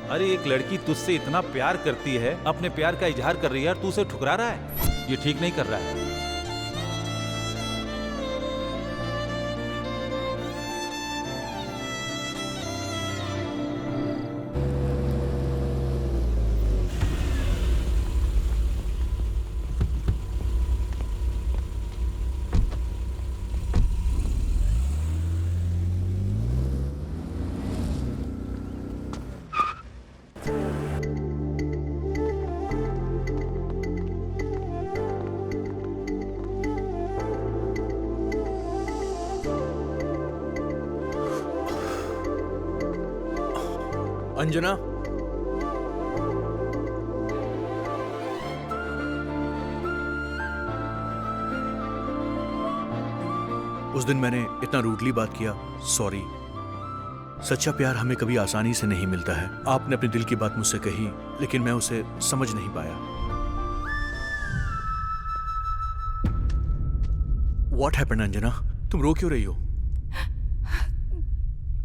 अरे एक लड़की तुझसे इतना प्यार करती है, अपने प्यार का इजहार कर रही है और तू उसे ठुकरा रहा है। ये ठीक नहीं कर रहा है। अंजना, उस दिन मैंने इतना रूडली बात किया, सॉरी। सच्चा प्यार हमें कभी आसानी से नहीं मिलता है। आपने अपने दिल की बात मुझसे कही, लेकिन मैं उसे समझ नहीं पाया। What happened, Anjana? तुम रो क्यों रही हो?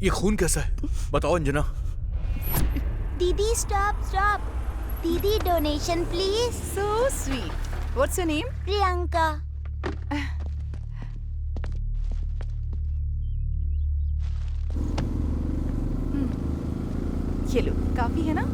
ये खून कैसा है? बताओ अंजना। दीदी स्टॉप स्टॉप। दीदी donation please. So sweet. What's your name? Priyanka. ये लो, काफी है ना?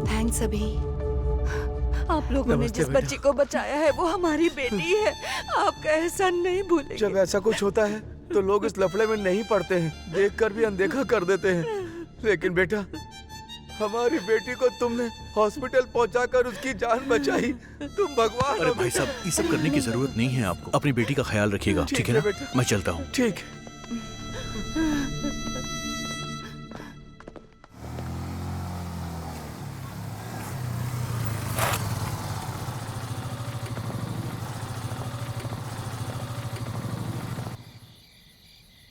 थैंक्स अभी। आप लोगों ने जिस बच्ची को बचाया है वो हमारी बेटी है। आपका एहसान नहीं भूलेंगे। जब ऐसा कुछ होता है तो लोग इस लफड़े में नहीं पड़ते हैं, देखकर भी अनदेखा कर देते हैं। लेकिन बेटा, हमारी बेटी को तुमने हॉस्पिटल पहुंचाकर उसकी जान बचाई। तुम भगवान अरे हो भाई बेटा। साहब, ये सब करने की जरूरत नहीं है आपको। अपनी बेटी का ख्याल रखिएगा, ठीक है ना? बेटा। मैं चलता हूँ। ठीक।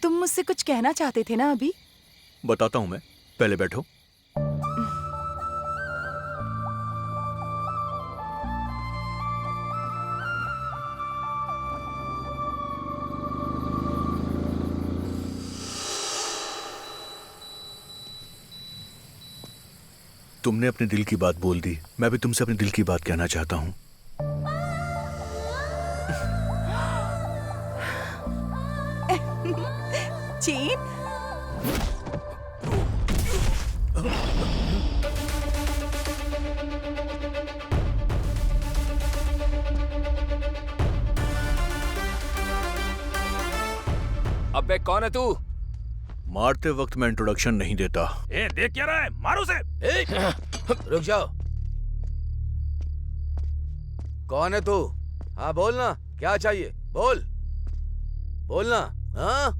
तुम मुझसे कुछ कहना चाहते थे ना अभी? बताता हूँ मैं, पहले बैठो। तुमने अपने दिल की बात बोल दी। मैं भी तुमसे अपने दिल की बात कहना चाहता हूँ। चीन, अबे कौन है तू? मारते वक्त मैं इंट्रोडक्शन नहीं देता। ए, देख क्या रहा है, मारो से। रुक जाओ। कौन है तू? हाँ बोलना, क्या चाहिए? बोल बोलना। हाँ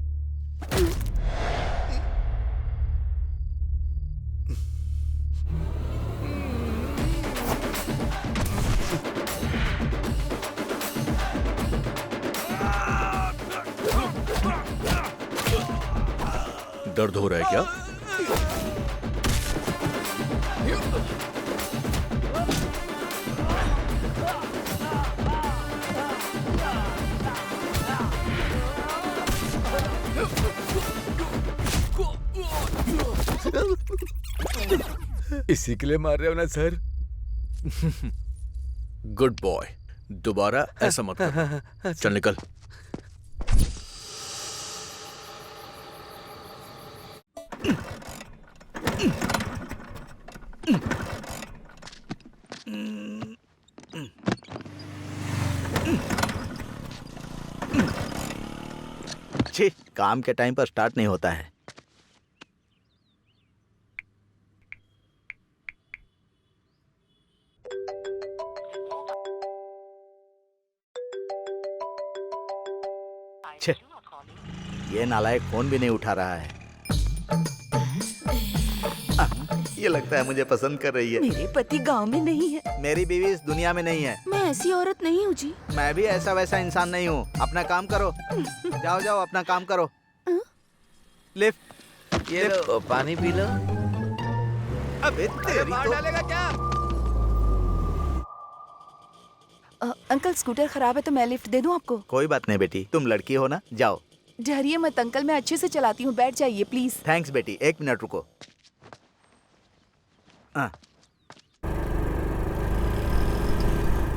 दर्द हो रहा है क्या? इसी के लिए मार रहे हो ना सर? गुड बॉय, दोबारा ऐसा मत कर। चल निकल। छी, काम के टाइम पर स्टार्ट नहीं होता है। छे, ये नालायक फोन भी नहीं उठा रहा है। ये लगता है मुझे पसंद कर रही है। मेरे पति गांव में नहीं है। मेरी बीवी इस दुनिया में नहीं है। मैं ऐसी औरत नहीं हूँ जी। मैं भी ऐसा वैसा इंसान नहीं हूँ। अपना काम करो। जाओ जाओ अपना काम करो। लिफ्ट, ये लो, पानी पी लो। अबे तेरी मार तो... डालेगा क्या? अंकल स्कूटर खराब है तो मैं लिफ्ट दे दूं आपको? कोई बात नहीं बेटी, तुम लड़की हो ना, जाओ। डरिए मत अंकल, मैं अच्छे से चलाती हूँ, बैठ जाइए प्लीज। थैंक्स बेटी, 1 मिनट रुको। हाँ।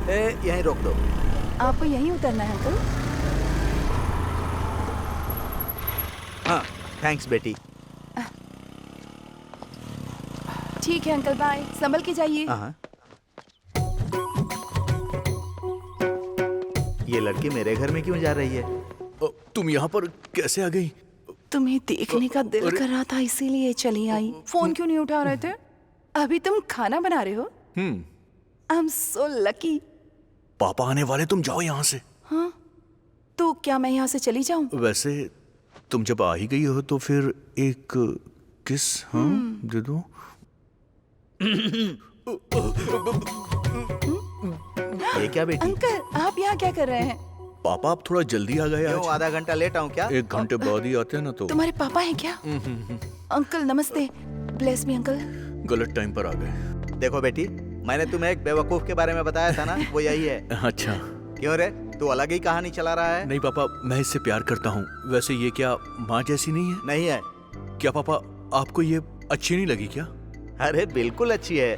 यहीं रोक दो। आपको यहीं उतरना है अंकल? हाँ, थैंक्स बेटी। ठीक है अंकल, बाय, संभल के जाइए। हाँ। ये लड़की मेरे घर में क्यों जा रही है? तुम यहाँ पर कैसे आ गई? तुम्हें देखने का दिल कर रहा था इसीलिए चली आई। फोन क्यों नहीं उठा रहे थे? अभी तुम खाना बना रहे हो? I am so lucky. पापा आने वाले, तुम जाओ यहाँ से। हाँ, तो क्या मैं यहाँ से चली जाऊँ? वैसे तुम जब आ ही गई हो तो फिर एक किस दे दो। ये क्या बेटी? अंकल आप यहाँ क्या कर रहे हैं? पापा आप थोड़ा जल्दी आ गए क्यों, आज। आधा घंटा लेट आऊँ क्या? 1 घंटे बाद ही आते हैं ना तो। तुम्हारे पापा हैं क्या? अंकल नमस्ते, ब्लेस मी अंकल। गलत टाइम पर आ गए। देखो बेटी, मैंने तुम्हें एक बेवकूफ के बारे में बताया था ना, वो यही है। अच्छा। क्यों रे, तू अलग ही कहानी चला रहा है? नहीं पापा, मैं इससे प्यार करता हूँ। वैसे ये क्या माँ जैसी नहीं है? नहीं है। क्या पापा आपको ये अच्छी नहीं लगी क्या? अरे बिल्कुल अच्छी है।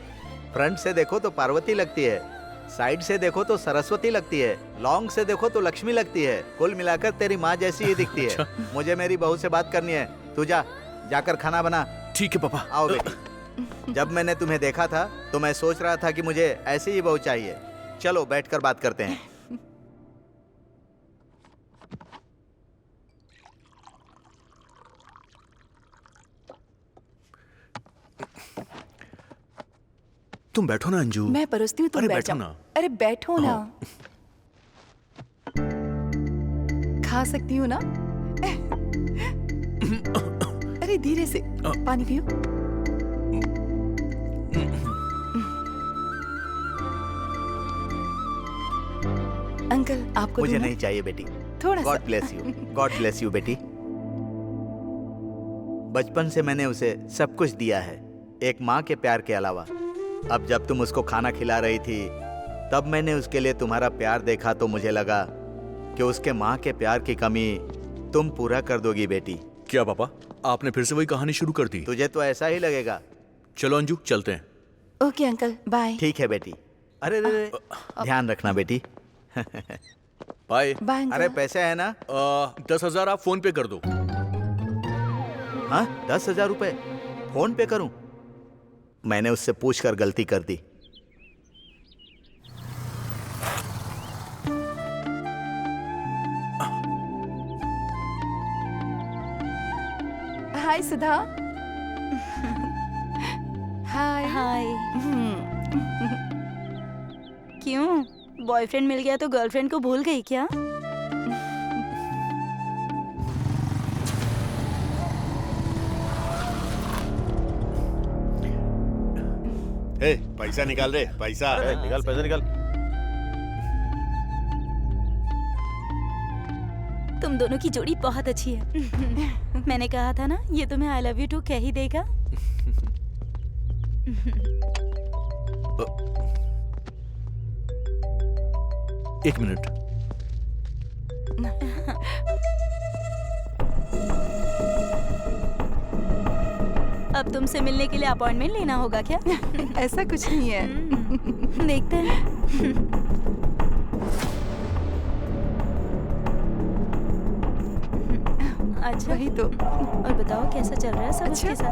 फ्रंट से देखो तो पार्वती लगती है, साइड से देखो तो सरस्वती लगती है, लॉन्ग से देखो तो लक्ष्मी लगती है। कुल मिलाकर तेरी माँ जैसी ही दिखती है। मुझे मेरी बहू से बात करनी है। तू जाकर खाना बना। ठीक है पापा। आओ बेटी। जब मैंने तुम्हें देखा था तो मैं सोच रहा था कि मुझे ऐसी ही बहू चाहिए। चलो बैठकर बात करते हैं। तुम बैठो ना अंजू। मैं परोसती हूँ, तुम अरे बैठ बैठो जाओ। ना। अरे बैठो ना। खा सकती हूँ ना? अरे धीरे से, पानी पियो। अंकल आपको मुझे दूँ ना? नहीं चाहिए बेटी। थोड़ा सा। God bless you. God bless you बेटी। बचपन से मैंने उसे सब कुछ दिया है, एक माँ के प्यार के अलावा। अब जब तुम उसको खाना खिला रही थी तब मैंने उसके लिए तुम्हारा प्यार देखा तो मुझे लगा कि उसके माँ के प्यार की कमी तुम पूरा कर दोगी बेटी। क्या पापा आपने फिर से वही कहानी शुरू कर दी? तुझे तो ऐसा ही लगेगा। चलो अंजू चलते हैं। Okay uncle, bye. ठीक है बेटी। अरे रे, ध्यान रखना बेटी। बाय। बाय अरे अंकल। पैसे है ना? 10,000 आप फोन पे कर दो। हाँ, 10,000 रुपए फोन पे करूं? मैंने उससे पूछकर गलती कर दी। हाय सुधा। हाय। हाय। क्यों, बॉयफ्रेंड मिल गया तो गर्लफ्रेंड को भूल गई क्या? ए, पैसा निकाल रे, पैसा। निकाल पैसा निकाल। तुम दोनों की जोड़ी बहुत अच्छी है। मैंने कहा था ना, ये तुम्हें आई लव यू टू कह ही देगा। एक मिनट। अब तुमसे मिलने के लिए अपॉइंटमेंट लेना होगा क्या? ऐसा कुछ नहीं है। देखते हैं। अच्छा, वही तो। और बताओ कैसा चल रहा है सब उसके साथ?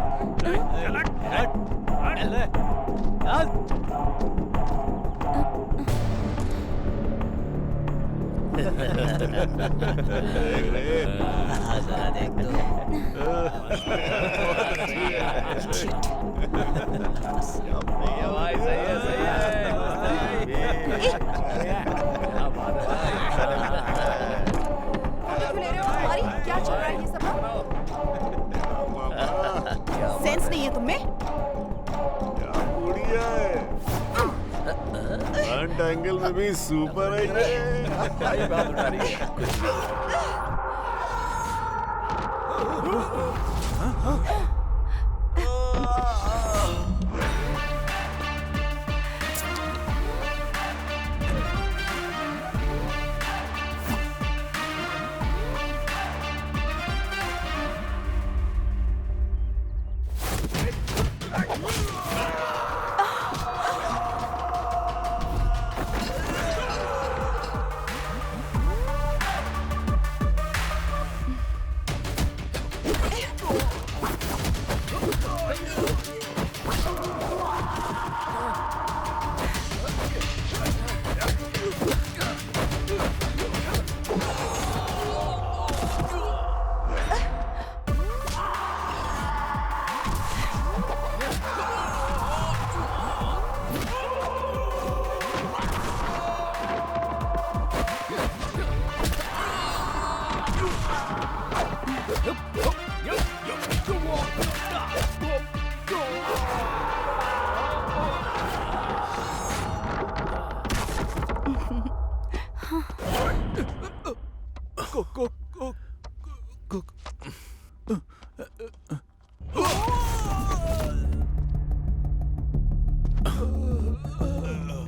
क्या चल रहा है ये सब? सेंस नहीं है तुम्हें? बढ़िया है। फ्रंट एंगल में भी सुपर है ये। बात उठा रही है।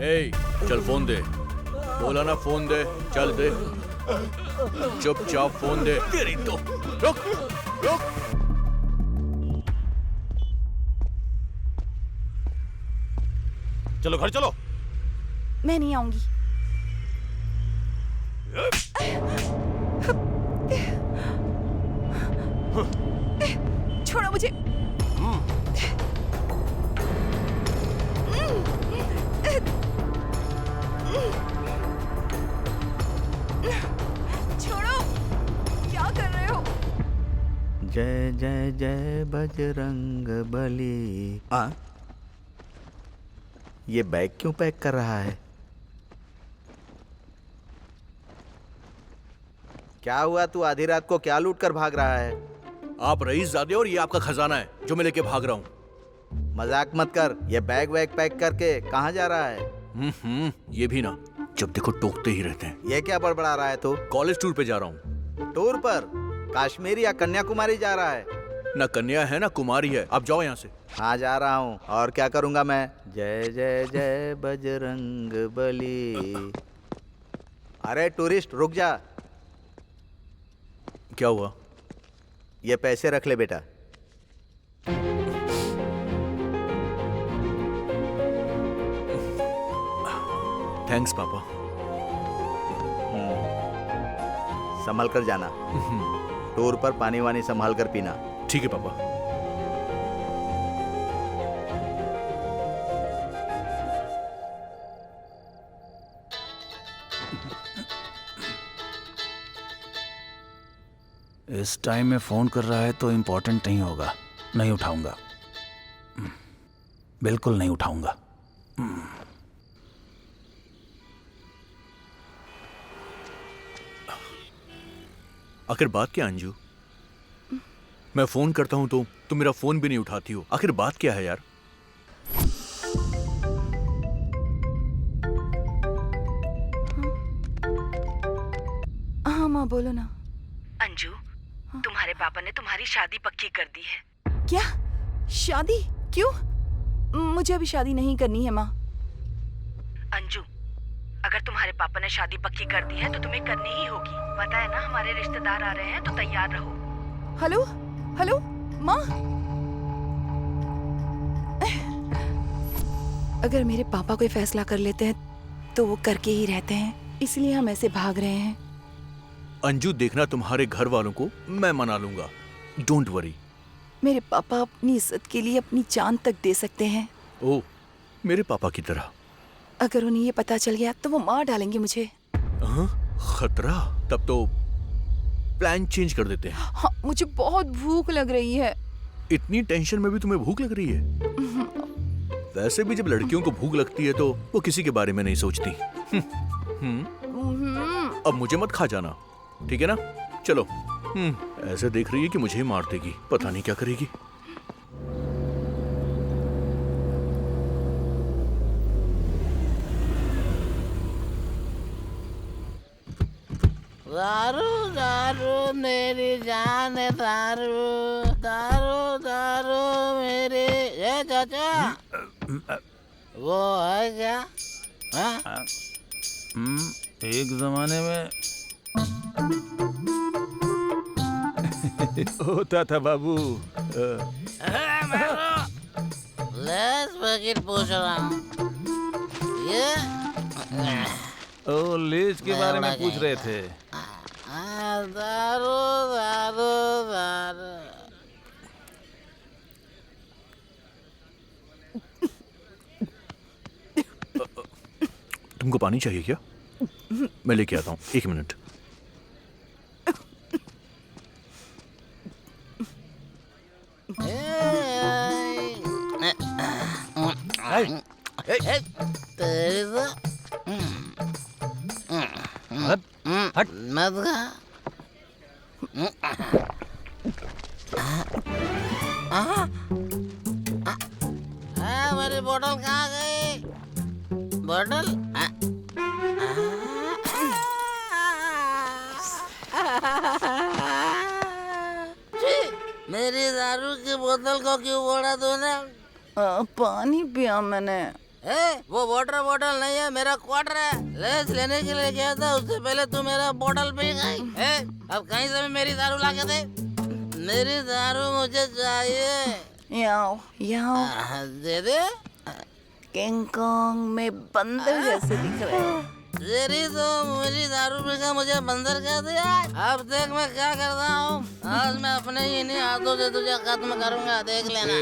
ए, चल फोन दे। बोला ना फोन दे, चल दे। चुपचाप फोन दे। तेरी तो रुक रुक। चलो घर चलो। मैं नहीं आऊंगी। छोड़ो मुझे। छोड़ो, क्या कर रहे हो? जय जय जय बजरंग बली। ये बैग क्यों पैक कर रहा है? क्या हुआ, तू आधी रात को क्या लूट कर भाग रहा है? आप रईसजादे और ये आपका खजाना है जो मैं लेके भाग रहा हूँ। मजाक मत कर। ये बैग वैग पैक करके कहाँ जा रहा है? ये भी ना, जब देखो टोकते ही रहते हैं। ये क्या बड़बड़ा रहा है तू? कॉलेज टूर पे जा रहा हूँ। टूर पर? कश्मीर या कन्याकुमारी जा रहा है? ना कन्या है ना कुमारी है। आप जाओ यहाँ से। हाँ जा रहा हूँ। और क्या करूँगा मैं? जय जय जय बजरंग बली। अरे टूरिस्ट रुक जा। क्या हुआ? ये पैसे रख ले बेटा। थैंक्स पापा। संभल कर जाना, टूर पर पानी वानी संभाल कर पीना। ठीक है पापा। इस टाइम में फोन कर रहा है तो इम्पोर्टेंट नहीं होगा। नहीं उठाऊंगा, बिल्कुल नहीं उठाऊंगा। आखिर बात क्या अंजू? मैं फोन करता हूं तो तुम मेरा फोन भी नहीं उठाती हो। आखिर बात क्या है यार? हाँ माँ बोलो ना। अंजू, तुम्हारे पापा ने तुम्हारी शादी पक्की कर दी है। क्या? शादी? क्यों? मुझे अभी शादी नहीं करनी है माँ। अंजू, अगर तुम्हारे पापा ने शादी पक्की कर दी है तो तुम्हें करनी ही होगी। पता है ना, हमारे रिश्तेदार आ रहे हैं, तो तैयार रहो। हेलो हेलो माँ, अगर मेरे पापा कोई फैसला कर लेते हैं तो वो करके ही रहते हैं, इसलिए हम ऐसे भाग रहे हैं। अंजू देखना, तुम्हारे घर वालों को मैं मना लूंगा। Don't worry. मेरे पापा अपनी इज्जत के लिए अपनी जान तक दे सकते हैं। ओ, मेरे पापा की तरह। अगर उन्हें ये पता चल गया तो वो मार डालेंगे मुझे। हाँ, खतरा? तब तो प्लान चेंज कर देते हैं। हाँ, मुझे बहुत भूख लग रही है। इतनी टेंशन में भी तुम्हें भूख लग रही है? वैसे भी जब लड़कियों को भूख लगती है तो वो किसी के बारे में नहीं सोचती। अब मुझे मत खा जाना, ठीक है ना? चलो। ऐसे देख रही है कि मुझे ही मार देगी, पता नहीं क्या करेगी। दारू दारू मेरी जान है, दारू दारू दारू मेरी। ये चाचा वो है क्या? एक जमाने में होता था बाबू। लेस पैकेट पूछ रहा हूँ। ये ओ, लेज के बारे में पूछ रहे थे। दारू दारू दारू। तुमको पानी चाहिए क्या? मैं लेके आता हूँ, 1 मिनट। हट मत खा। मेरी बोतल कहाँ गई? बोतल? मेरी दारू की बोतल को क्यों फोड़ा तूने? पानी पिया मैंने। वो वाटर बोतल नहीं है, मेरा क्वार्टर है। लेस लेने के लिए गया था, उससे पहले तू मेरा बोतल पी गई। अब कहीं से भी मेरी दारू ला के दे। मेरी दारू मुझे चाहिए। याओ याओ। दे दे। किंग कॉन्ग में बंदर जैसे दिख रहे हो। तेरी तो मेरी दारू पीकर मुझे बंदर कह दिया। अब देख मैं क्या करता हूँ। आज मैं अपने ही इन्हीं हाथों से तुझे खत्म करूंगा, देख लेना।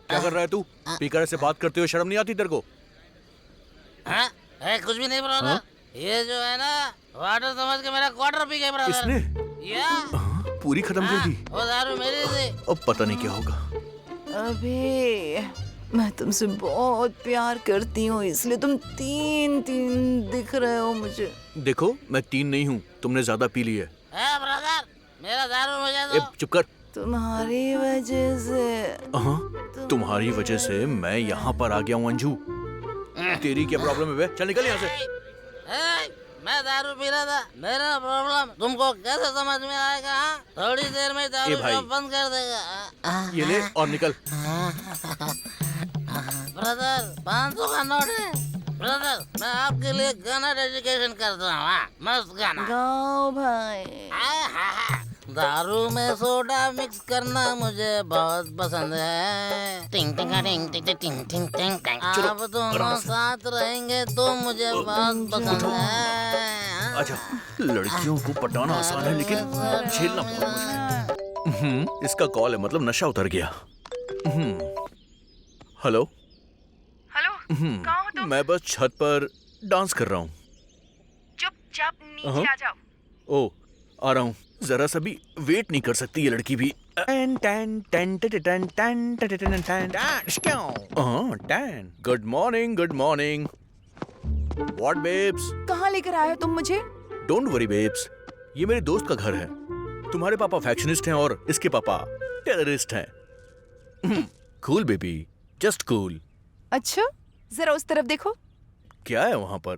क्या कर रहा है तू? स्पीकर से बात करते हो शर्म नहीं आती तेरे को? कुछ भी नहीं ब्रदर। ये जो है ना, वाटर समझ के मेरा क्वार्टर पी गए ब्रदर। इसने? पूरी खत्म कर दी। वो दारू मेरी थी। अब पता नहीं क्या होगा। अबे, मैं तुमसे बहुत प्यार करती हूँ, इसलिए तुम 3 दिख रहे हो मुझे। देखो, मैं 3 नहीं हूँ, तुमने ज्यादा पी ली है। ब्रदर, मेरा दारू मुझे दो। चुप कर। तुम्हारी वजह से। तुम्हारी वजह से मैं यहाँ पर आ गया हूँ अंजू। तेरी क्या प्रॉब्लम है बे? चल निकल यहाँ से। मैं दारू पी रहा था, मेरा प्रॉब्लम तुमको कैसे समझ में आएगा? थोड़ी देर में दारू शॉप बंद कर देगा। ये ले और निकल। ब्रदर, 500 का नोट है। ब्रदर, मैं आपके लिए गाना डेडिकेशन करता हूँ। मस्त गाना गाओ भाई। दारू में सोडा मिक्स करना मुझे बहुत पसंद है। टिंग टिंग टिंग टिंग टिंग टिंग टिंग टिंग। आप दोनों साथ रहेंगे तो मुझे बहुत पसंद है। अच्छा, लड़कियों को पटाना आसान है लेकिन झेलना बहुत मुश्किल है। इसका कॉल है, मतलब नशा उतर गया। हेलो हेलो, कहाँ हो तुम? मैं बस छत पर डांस कर रहा हूँ। चुपचाप नीचे आ जाओ। ओ, आ रहा हूँ। जरा सा भी वेट नहीं कर सकती ये लड़की भी। Good morning, good morning. What babes? कहाँ लेकर आए हो तुम मुझे? डोंट वरी बेब्स, ये मेरे दोस्त का घर है। तुम्हारे पापा फैक्शनिस्ट हैं और इसके पापा टेररिस्ट हैं। Cool baby, just cool. अच्छा, जरा उस तरफ देखो। क्या है वहां पर?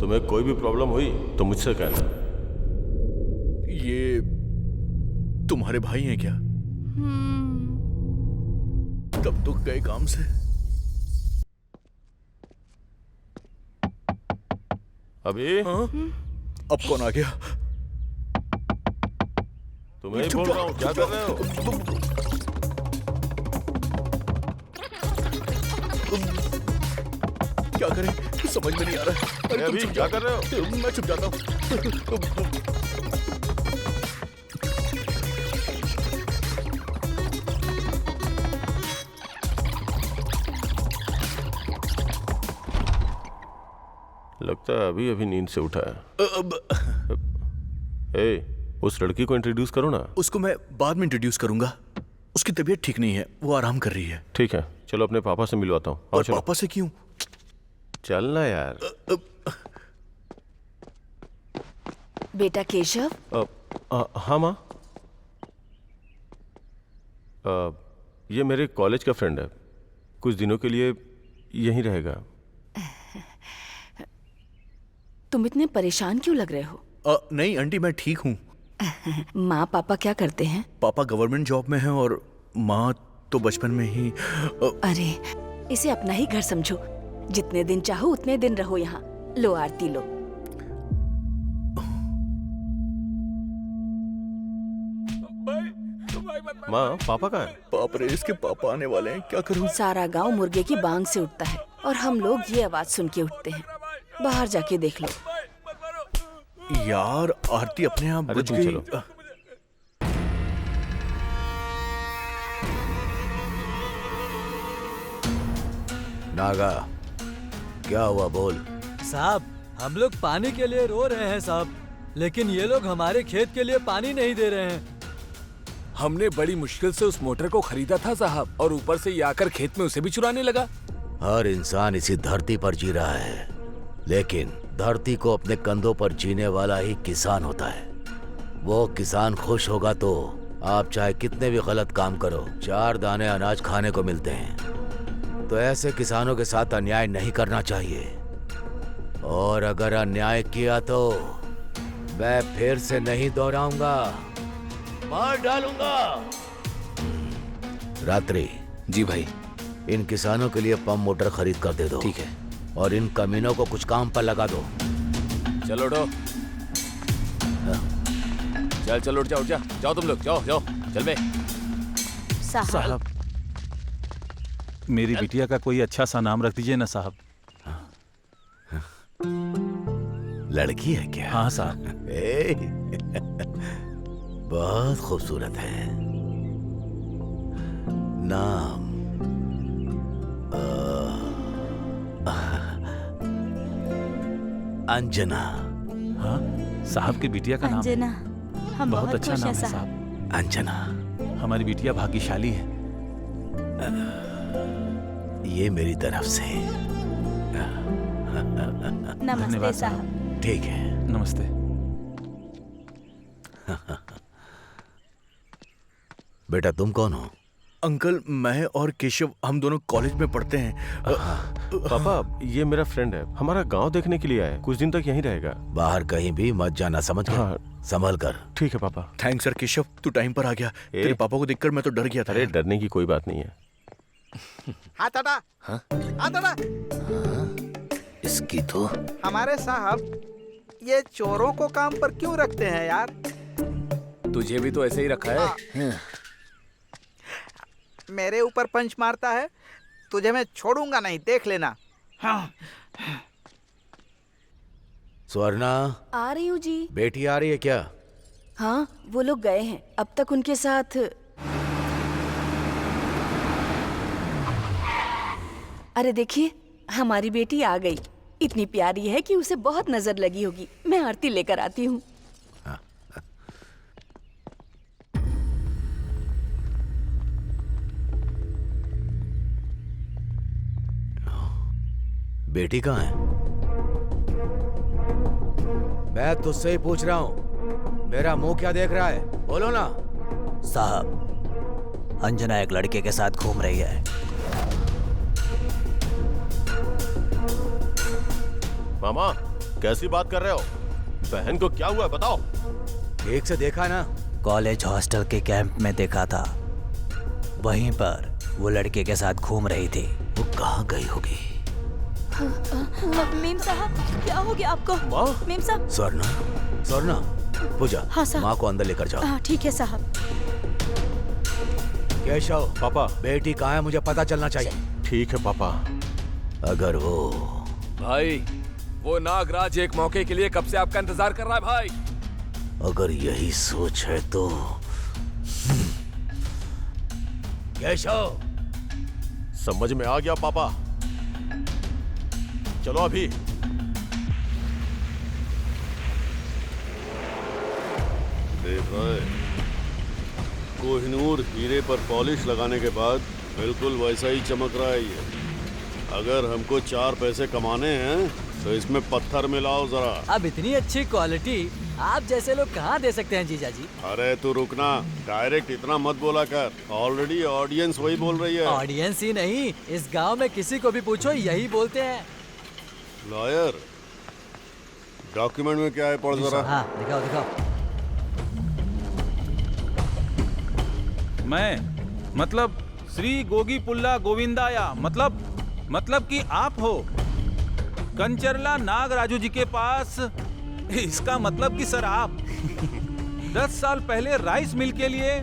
तुम्हें कोई भी प्रॉब्लम हुई तो मुझसे कहना। ये तुम्हारे भाई हैं क्या? कब तो गए काम से। अभी अब कौन आ गया? तुम्हें ही बोल रहा हूँ, क्या कर रहे हो? क्या करें समझ में नहीं आ रहा है। अरे अभी क्या कर रहे हो? मैं चुप जाता हूँ। लगता है अभी अभी नींद से उठा है। उस लड़की को इंट्रोड्यूस करो ना। उसको मैं बाद में इंट्रोड्यूस करूंगा। उसकी तबीयत ठीक नहीं है, वो आराम कर रही है। ठीक है, चलो अपने पापा से मिलवाता हूँ। और पापा से क्यों? चलना यार। बेटा केशव। हाँ माँ। ये मेरे कॉलेज का फ्रेंड है, कुछ दिनों के लिए यहीं रहेगा। तुम इतने परेशान क्यों लग रहे हो? नहीं आंटी, मैं ठीक हूँ। माँ पापा क्या करते हैं? पापा गवर्नमेंट जॉब में हैं और माँ तो बचपन में ही। अरे, इसे अपना ही घर समझो। जितने दिन चाहो उतने दिन रहो यहाँ। लो आरती लो। माँ, पापा कहाँ हैं? बाप रे, इसके पापा आने वाले हैं, क्या करूँ? सारा गांव मुर्गे की बांग से उठता है और हम लोग ये आवाज सुन के उठते हैं। बाहर जाके देख लो। यार आरती अपने आप बुझ गई। चलो। नागा, क्या हुआ बोल? साहब, हम लोग पानी के लिए रो रहे हैं साहब, लेकिन ये लोग हमारे खेत के लिए पानी नहीं दे रहे हैं। हमने बड़ी मुश्किल से उस मोटर को खरीदा था साहब, और ऊपर से ये आकर खेत में उसे भी चुराने लगा। हर इंसान इसी धरती पर जी रहा है, लेकिन धरती को अपने कंधों पर जीने वाला ही किसान होता है। वो किसान खुश होगा तो आप चाहे कितने भी गलत काम करो, 4 दाने अनाज खाने को मिलते हैं। तो ऐसे किसानों के साथ अन्याय नहीं करना चाहिए, और अगर अन्याय किया तो मैं फिर से नहीं दोहराऊंगा, मार डालूंगा। रात्रि। जी भाई। इन किसानों के लिए पंप मोटर खरीद कर दे दो। ठीक है। और इन कमीनों को कुछ काम पर लगा दो। चलो उठो। चल चल, उठ जाओ, जाओ तुम लोग, जाओ जाओ, चल बे। साहब, मेरी बिटिया का कोई अच्छा सा नाम रख दीजिए ना साहब। लड़की है क्या? हाँ साहब। बहुत खूबसूरत है। नाम अंजना। हाँ साहब की बिटिया का नाम है। अंजना, हम बहुत अच्छा खुश नाम हैं है साहब। अंजना, हमारी बिटिया भाग्यशाली है। ये मेरी तरफ से। नमस्ते साहब। ठीक है, नमस्ते। बेटा तुम कौन हो? अंकल, मैं और केशव हम दोनों कॉलेज में पढ़ते हैं। पापा, ये मेरा फ्रेंड है, हमारा गांव देखने के लिए आया है, कुछ दिन तक यहीं रहेगा। बाहर कहीं भी मत जाना, समझ गए? हाँ संभल कर। ठीक है पापा। थैंक्स सर केशव, तू टाइम पर आ गया। तेरे पापा को देखकर मैं तो डर गया था। अरे डरने की कोई बात नहीं है। हाथ हटा। हाँ? हाथ हटा। इसकी तो हमारे साहब ये चोरों को काम पर क्यों रखते हैं यार? तुझे भी तो ऐसे ही रखा है। मेरे ऊपर पंच मारता है, तुझे मैं छोड़ूंगा नहीं, देख लेना। हाँ। स्वर्णा, आ रही हूँ जी। बेटी आ रही है क्या? हाँ, वो लोग गए हैं। अब तक उनके साथ। अरे देखिए, हमारी बेटी आ गई। इतनी प्यारी है कि उसे बहुत नजर लगी होगी। मैं आरती लेकर आती हूँ। बेटी कहाँ है? मैं तुझसे ही पूछ रहा हूँ, मेरा मुंह क्या देख रहा है? बोलो ना। साहब, अंजना एक लड़के के साथ घूम रही है। मामा, कैसी बात कर रहे हो? बहन को क्या हुआ बताओ। ठीक से देखा ना? कॉलेज हॉस्टल के कैंप में देखा था। वहीं पर वो लड़के के साथ घूम रही थी। वो कहाँ गई होगी? मेम साहब, क्या हो गया आपको? मेम साहब। स्वर्णा, पूजा, हाँ साहब। माँ को अंदर लेकर जाओ। हाँ ठीक है साहब। केशव, पापा, बेटी कहाँ है मुझे पता चलना चाहिए। ठीक है पापा। अगर वो भाई, वो नागराज एक मौके के लिए कब से आपका इंतजार कर रहा है भाई। अगर यही सोच है तो केशव। समझ में आ गया पापा। चलो अभी। देख रहा है, कोहिनूर हीरे पर पॉलिश लगाने के बाद बिल्कुल वैसा ही चमक रहा है ये। अगर हमको 4 पैसे कमाने हैं तो इसमें पत्थर मिलाओ जरा। अब इतनी अच्छी क्वालिटी आप जैसे लोग कहाँ दे सकते हैं जीजा जी? अरे तू रुकना, डायरेक्ट इतना मत बोला कर। ऑलरेडी ऑडियंस वही बोल रही है। ऑडियंस ही नहीं, इस गांव में किसी को भी पूछो यही बोलते हैं। लॉयर, डॉक्यूमेंट में क्या है पढ़ जरा। हाँ दिखाओ दिखाओ। मैं मतलब श्री गोगी पुल्ला गोविंदाया, मतलब कि आप हो कंचरला नागराजू जी के पास। इसका मतलब कि सर आप 10 साल पहले राइस मिल के लिए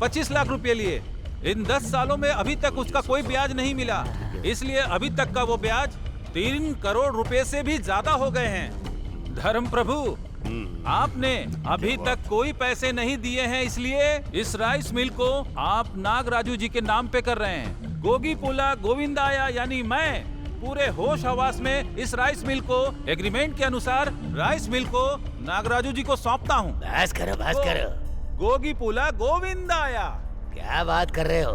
25 लाख रुपए लिए। इन 10 सालों में अभी तक उसका कोई ब्याज नहीं मिला, इसलिए अभी तक का वो ब्याज 3 करोड़ रुपए से भी ज्यादा हो गए हैं। धर्म प्रभु, आपने अभी तक कोई पैसे नहीं दिए हैं, इसलिए इस राइस मिल को आप नागराजू जी के नाम पे कर रहे हैं। गोगी पुला गोविंदाया यानी मैं पूरे होश हवास में इस राइस मिल को एग्रीमेंट के अनुसार राइस मिल को नागराजू जी को सौंपता हूँ। बस करो। गोगी पुला गोविंदाया। क्या बात कर रहे हो?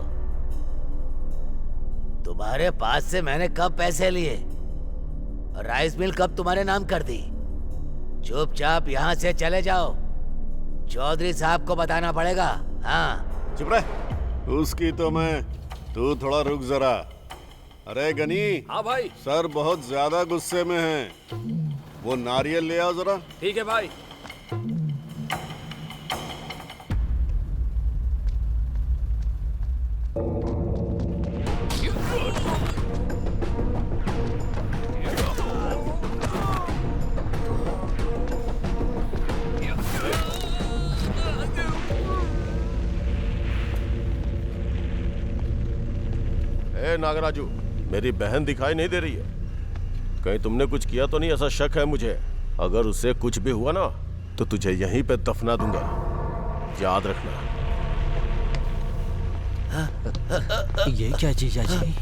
तुम्हारे पास से मैंने कब पैसे लिए? राइस मिल कब तुम्हारे नाम कर दी? चुपचाप यहाँ से चले जाओ, चौधरी साहब को बताना पड़ेगा। हाँ चुप रह। उसकी तो मैं, तू थोड़ा रुक जरा। अरे गनी। हाँ भाई। सर बहुत ज्यादा गुस्से में हैं। वो नारियल ले आओ जरा। ठीक है भाई। नागराजू, मेरी बहन दिखाई नहीं दे रही है। कहीं तुमने कुछ किया तो नहीं? ऐसा शक है मुझे। अगर उससे कुछ भी हुआ ना तो तुझे यहीं पे दफना दूंगा, याद रखना। ये क्या जीजा जी?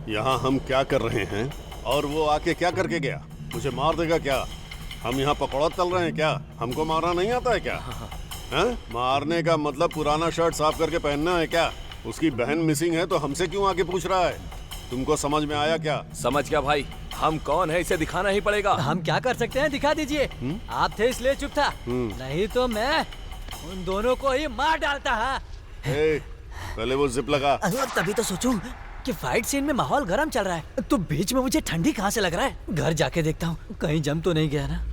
यहाँ हम क्या कर रहे हैं और वो आके क्या करके गया? मुझे मार देगा क्या? हम यहाँ पकौड़ा तल रहे हैं क्या? हमको मारना नहीं आता है क्या? हैं? मारने का मतलब पुराना शर्ट साफ करके पहनना है क्या? उसकी बहन मिसिंग है तो हमसे क्यों आके पूछ रहा है? तुमको समझ में आया क्या? समझ गया भाई, हम कौन है इसे दिखाना ही पड़ेगा। हम क्या कर सकते हैं, दिखा दीजिए। आप थे इसलिए चुप था, नहीं तो मैं उन दोनों को ही मार डालता। पहले वो जिप लगा। तभी तो सोचूं। कि फाइट सीन में माहौल गर्म चल रहा है, तो बीच में मुझे ठंडी कहाँ से लग रहा है? घर जाके देखता हूँ कहीं जम तो नहीं गया ना।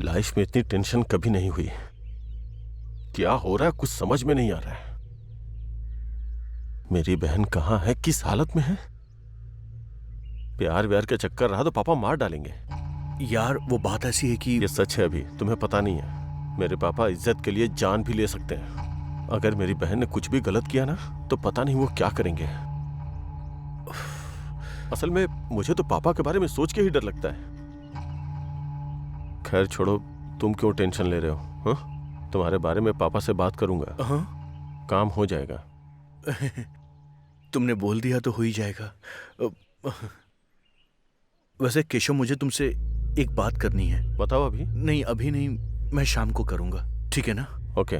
लाइफ में इतनी टेंशन कभी नहीं हुई। क्या हो रहा है कुछ समझ में नहीं आ रहा है। मेरी बहन कहाँ है, किस हालत में है? प्यार व्यार का चक्कर रहा तो पापा मार डालेंगे। यार वो बात ऐसी है कि ये सच है, अभी तुम्हें पता नहीं है। मेरे पापा इज्जत के लिए जान भी ले सकते हैं। अगर मेरी बहन ने कुछ भी गलत किया ना तो पता नहीं वो क्या करेंगे। असल में मुझे तो पापा के बारे में सोच के ही डर लगता है। खैर छोड़ो, तुम क्यों टेंशन ले रहे हो? हाँ, तुम्हारे बारे में पापा से बात करूंगा। काम हो जाएगा। तुमने बोल दिया तो हो ही जाएगा। वैसे केशव, मुझे तुमसे एक बात करनी है। बताओ। अभी नहीं, अभी नहीं, मैं शाम को करूंगा, ठीक है ना? ओके।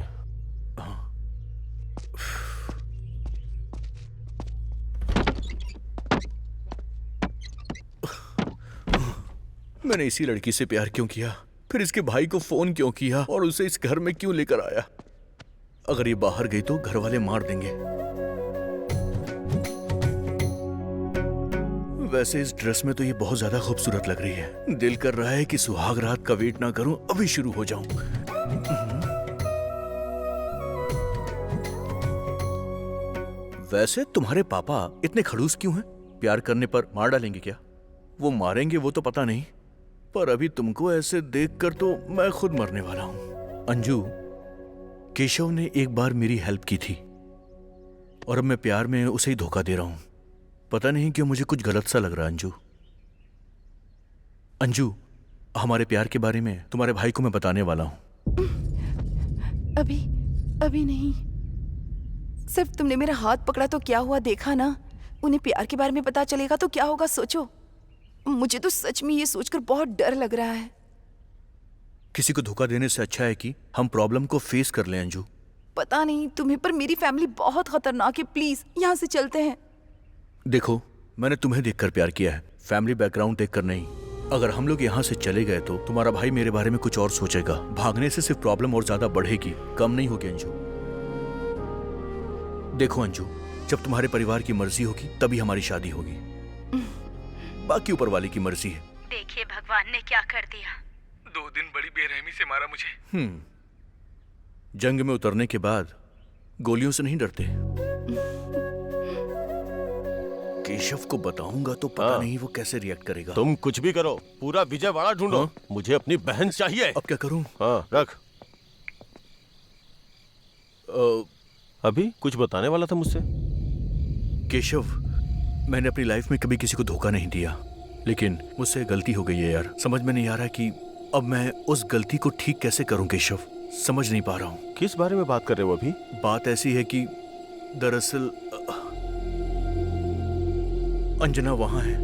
मैंने इसी लड़की से प्यार क्यों किया, फिर इसके भाई को फोन क्यों किया और उसे इस घर में क्यों लेकर आया? अगर ये बाहर गई तो घर वाले मार देंगे। वैसे इस ड्रेस में तो ये बहुत ज्यादा खूबसूरत लग रही है। दिल कर रहा है कि सुहाग रात का वेट ना करूं, अभी शुरू हो जाऊं। वैसे तुम्हारे पापा इतने खड़ूस क्यों हैं? प्यार करने पर मार डालेंगे क्या? वो मारेंगे वो तो पता नहीं, पर अभी तुमको ऐसे देखकर तो मैं खुद मरने वाला हूं। अंजू, केशव ने एक बार मेरी हेल्प की थी और अब मैं प्यार में उसे ही धोखा दे रहा हूं। पता नहीं क्यों मुझे कुछ गलत सा लग रहा है। अंजू, अंजू, हमारे प्यार के बारे में तुम्हारे भाई को मैं बताने वाला हूं। अभी नहीं। सिर्फ तुमने मेरा हाथ पकड़ा तो क्या हुआ, देखा ना? उन्हें प्यार के बारे में पता चलेगा तो क्या होगा, सोचो। मुझे तो सच में ये सोचकर बहुत डर लग रहा है। किसी को धोखा देने से अच्छा है कि हम प्रॉब्लम को फेस कर लें। अंजू, पता नहीं तुम्हें, पर मेरी फैमिली बहुत खतरनाक है। प्लीज यहाँ से चलते हैं। देखो, मैंने तुम्हें देखकर प्यार किया है, फैमिली बैकग्राउंड देखकर नहीं। अगर हम लोग यहाँ से चले गए तो तुम्हारा भाई मेरे बारे में कुछ और सोचेगा। भागने से सिर्फ प्रॉब्लम और ज्यादा बढ़ेगी, कम नहीं होगी। अंजू देखो अंजू, जब तुम्हारे परिवार की मर्जी होगी तभी हमारी शादी होगी, बाकी ऊपर वाले की मर्जी है। देखिए भगवान ने क्या कर दिया। 2 दिन बड़ी बेरहमी से मारा मुझे। जंग में उतरने के बाद गोलियों से नहीं डरते। केशव को बताऊंगा तो पता नहीं वो कैसे रिएक्ट करेगा। तुम कुछ भी करो, पूरा विजयवाड़ा ढूंढो। मुझे अपनी बहन चाहिए। अब क्या करूं? हाँ, रख। अभी कुछ बताने वाला था मुझसे। केशव, मैंने अपनी लाइफ में कभी किसी को धोखा नहीं दिया, लेकिन मुझसे गलती हो गई है यार। समझ में नहीं आ रहा कि अब मैं उस गलती को ठीक कैसे करूं। केशव, समझ नहीं पा रहा हूं। किस बारे में बात कर रहे हो अभी? बात ऐसी है कि दरअसल अंजना वहां है।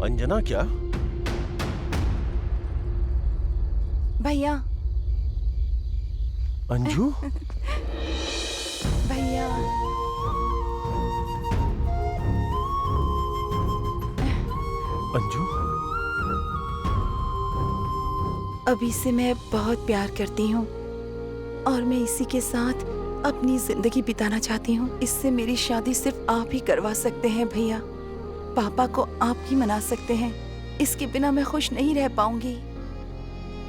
अंजना? क्या? भैया। अंजू? भैया। अंजू? अभी से मैं बहुत प्यार करती हूँ और मैं इसी के साथ अपनी जिंदगी बिताना चाहती हूँ। इससे मेरी शादी सिर्फ आप ही करवा सकते हैं भैया। पापा को आप ही मना सकते हैं। इसके बिना मैं खुश नहीं रह पाऊंगी।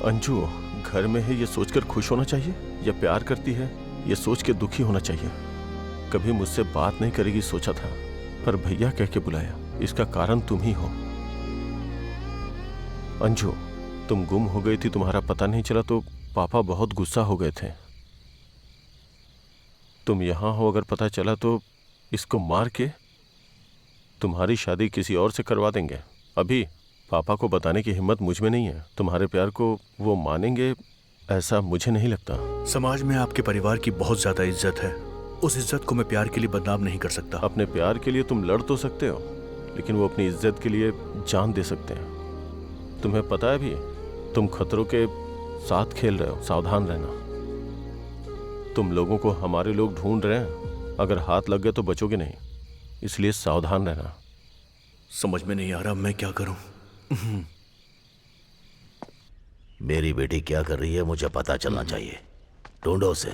अंजू, घर में है ये सोचकर खुश होना चाहिए या प्यार करती है ये सोच के दुखी होना चाहिए? कभी मुझसे बात नहीं करेगी सोचा था, पर भैया कह के बुलाया। इसका कारण तुम ही हो। अंजू, तुम गुम हो गई थी, तुम्हारा पता नहीं चला तो पापा बहुत गुस्सा हो गए थे। तुम यहाँ हो, अगर पता चला तो इसको मार के तुम्हारी शादी किसी और से करवा देंगे। अभी पापा को बताने की हिम्मत मुझ में नहीं है। तुम्हारे प्यार को वो मानेंगे ऐसा मुझे नहीं लगता। समाज में आपके परिवार की बहुत ज्यादा इज्जत है। उस इज्जत को मैं प्यार के लिए बदनाम नहीं कर सकता। अपने प्यार के लिए तुम लड़ तो सकते हो, लेकिन वो अपनी इज्जत के लिए जान दे सकते हैं। तुम्हें पता है भी, तुम खतरों के साथ खेल रहे हो। सावधान रहना। तुम लोगों को हमारे लोग ढूंढ रहे हैं, अगर हाथ लग गए तो बचोगे नहीं, इसलिए सावधान रहना। समझ में नहीं आ रहा मैं क्या करूं। मेरी बेटी क्या कर रही है मुझे पता चलना चाहिए। ढूंढो उसे।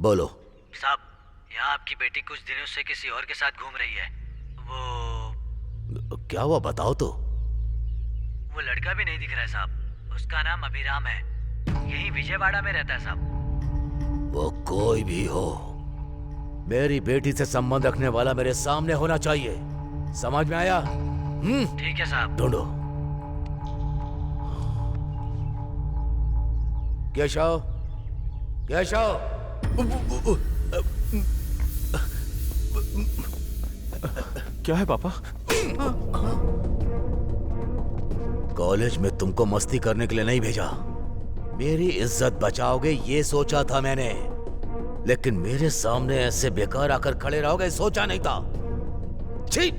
बोलो। साहब, यहाँ आपकी बेटी कुछ दिनों से किसी और के साथ घूम रही है। वो क्या हुआ बताओ तो। वो लड़का भी नहीं दिख रहा है साहब। उसका नाम अभिराम है, यहीं विजयवाड़ा में रहता है साहब। वो कोई भी हो, मेरी बेटी से संबंध रखने वाला मेरे सामने होना चाहिए। समझ में आया? ठीक है साहब। ढूंढो। केशव, केशव। क्या है पापा? कॉलेज में तुमको मस्ती करने के लिए नहीं भेजा। मेरी इज्जत बचाओगे ये सोचा था मैंने, लेकिन मेरे सामने ऐसे बेकार आकर खड़े रहोगे सोचा नहीं था। छी!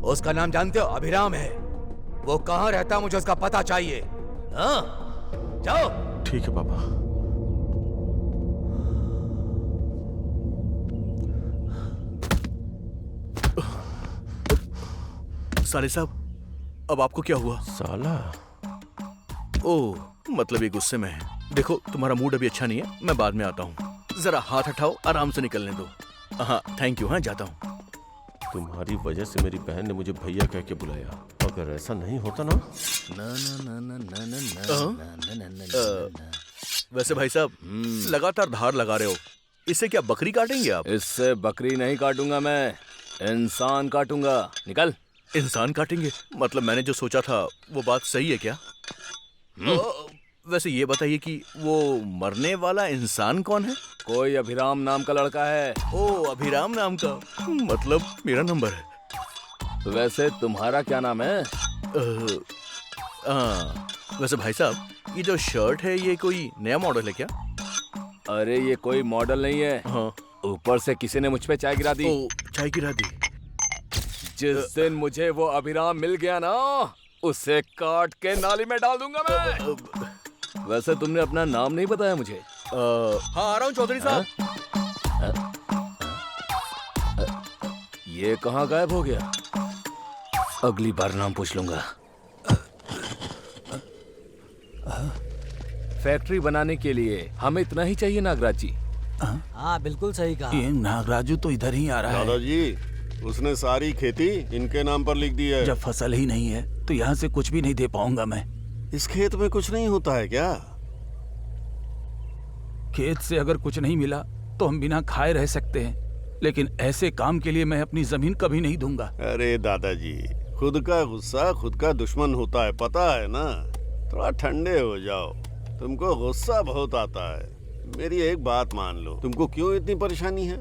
उसका नाम जानते हो? अभिराम है। वो कहाँ रहता मुझे उसका पता चाहिए। हाँ, जाओ। ठीक है पापा। साले साहब, अब आपको क्या हुआ? साला? ओह, मतलब ये गुस्से में है। देखो, तुम्हारा मूड अभी अच्छा नहीं है, मैं बाद में आता हूँ। जरा हाथ हटाओ, आराम से निकलने दो। हाँ, थैंक यू। हाँ, जाता हूँ। तुम्हारी वजह से मेरी बहन ने मुझे भैया कह के बुलाया। अगर ऐसा नहीं होता ना। वैसे भाई साहब, लगातार धार लगा रहे हो, इससे क्या बकरी काटेंगे आप? इससे बकरी नहीं काटूंगा मैं, इंसान काटूंगा। निकल। इंसान काटेंगे? मतलब मैंने जो सोचा था वो बात सही है क्या? वैसे ये बताइए कि वो मरने वाला इंसान कौन है? कोई अभिराम नाम का लड़का है। ओह, अभिराम नाम का? मतलब मेरा नंबर है। वैसे तुम्हारा क्या नाम है? वैसे भाई साहब, ये जो शर्ट है ये कोई नया मॉडल है क्या? अरे ये कोई मॉडल नहीं है। हाँ। ऊपर से किसी ने मुझ पे चाय गिरा दी। ओह, चाय गिरा दी? जिस दिन मुझे वो अभिराम मिल गया ना, उसे काट के नाली में डाल दूंगा मैं। वैसे तुमने अपना नाम नहीं बताया मुझे। हाँ, आ रहा हूँ चौधरी साहब। ये कहाँ गायब हो गया? अगली बार नाम पूछ लूंगा। फैक्ट्री बनाने के लिए हमें इतना ही चाहिए नागराज जी। हाँ, बिल्कुल सही कहा। ये नागराजू तो इधर ही आ रहा है। दादाजी, उसने सारी खेती इनके नाम पर लिख दी है। जब फसल ही नहीं है तो यहाँ से कुछ भी नहीं दे पाऊंगा मैं। इस खेत में कुछ नहीं होता है क्या? खेत से अगर कुछ नहीं मिला तो हम बिना खाए रह सकते हैं, लेकिन ऐसे काम के लिए मैं अपनी जमीन कभी नहीं दूंगा। अरे दादाजी, खुद का गुस्सा खुद का दुश्मन होता है, पता है ना? थोड़ा ठंडे हो जाओ। तुमको गुस्सा बहुत आता है। मेरी एक बात मान लो, तुमको क्यों इतनी परेशानी है?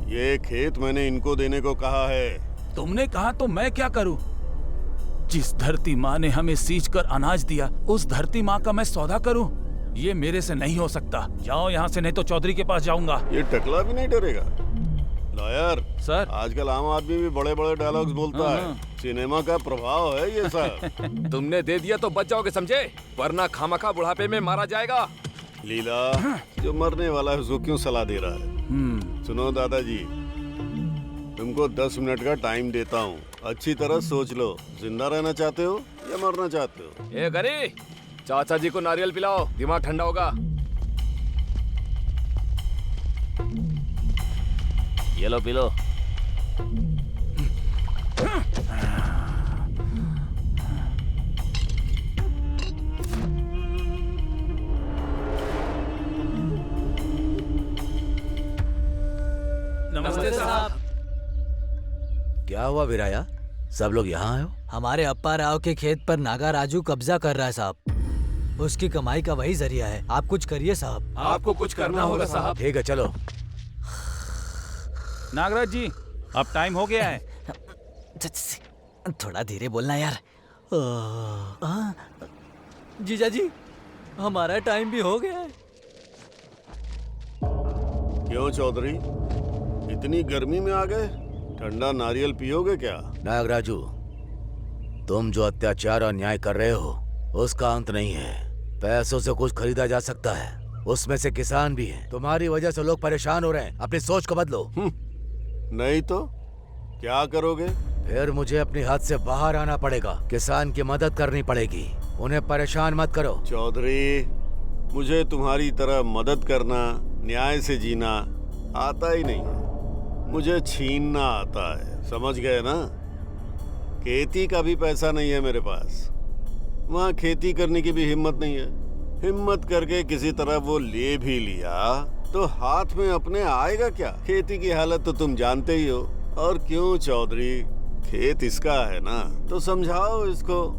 ये खेत मैंने इनको देने को कहा है। तुमने कहा तो मैं क्या करूं? जिस धरती माँ ने हमें सींच कर अनाज दिया, उस धरती माँ का मैं सौदा करूं? ये मेरे से नहीं हो सकता। जाओ यहाँ से, नहीं तो चौधरी के पास जाऊंगा। ये टकला भी नहीं डरेगा? लॉयर सर, आजकल आम आदमी भी बड़े बड़े डायलॉग्स बोलता है। सिनेमा का प्रभाव है ये सब। तुमने दे दिया तो बच जाओगे, समझे? वरना खामखा बुढ़ापे में मारा जाएगा। लीला, जो मरने वाला है उसको क्यों सलाह दे रहा है? सुनो दादाजी, तुमको 10 मिनट का टाइम देता हूँ। अच्छी तरह सोच लो, जिंदा रहना चाहते हो या मरना चाहते हो? ए गरी, चाचा जी को नारियल पिलाओ, दिमाग ठंडा होगा। ये लो, पी लो। नमस्ते साहब। क्या हुआ विराया? सब लोग यहाँ आए हो? हमारे अप्पा राव के खेत पर नागा राजू कब्जा कर रहा है साहब। उसकी कमाई का वही जरिया है। आप कुछ करिए साहब। आपको कुछ करना होगा साहब। ठीक है, चलो। नागराज जी, अब टाइम हो गया है। थोड़ा धीरे बोलना यार। जीजा जी, हमारा टाइम भी हो गया है। क्यों चौधरी, इतनी गर्मी में आ गए? ठंडा नारियल पियोगे क्या? नागराजू, तुम जो अत्याचार और अन्याय कर रहे हो उसका अंत नहीं है। पैसों से कुछ खरीदा जा सकता है, उसमें से किसान भी हैं। तुम्हारी वजह से लोग परेशान हो रहे हैं। अपनी सोच को बदलो। नहीं तो क्या करोगे? फिर मुझे अपनी हद से बाहर आना पड़ेगा। किसान की मदद करनी पड़ेगी। उन्हें परेशान मत करो। चौधरी, मुझे तुम्हारी तरह मदद करना न्याय से जीना आता ही नहीं है, मुझे छीनना आता है, समझ गए ना? खेती का भी पैसा नहीं है मेरे पास, वहाँ खेती करने की भी हिम्मत नहीं है। हिम्मत करके किसी तरह वो ले भी लिया तो हाथ में अपने आएगा क्या? खेती की हालत तो तुम जानते ही हो। और क्यों चौधरी, खेत इसका है ना, तो समझाओ इसको।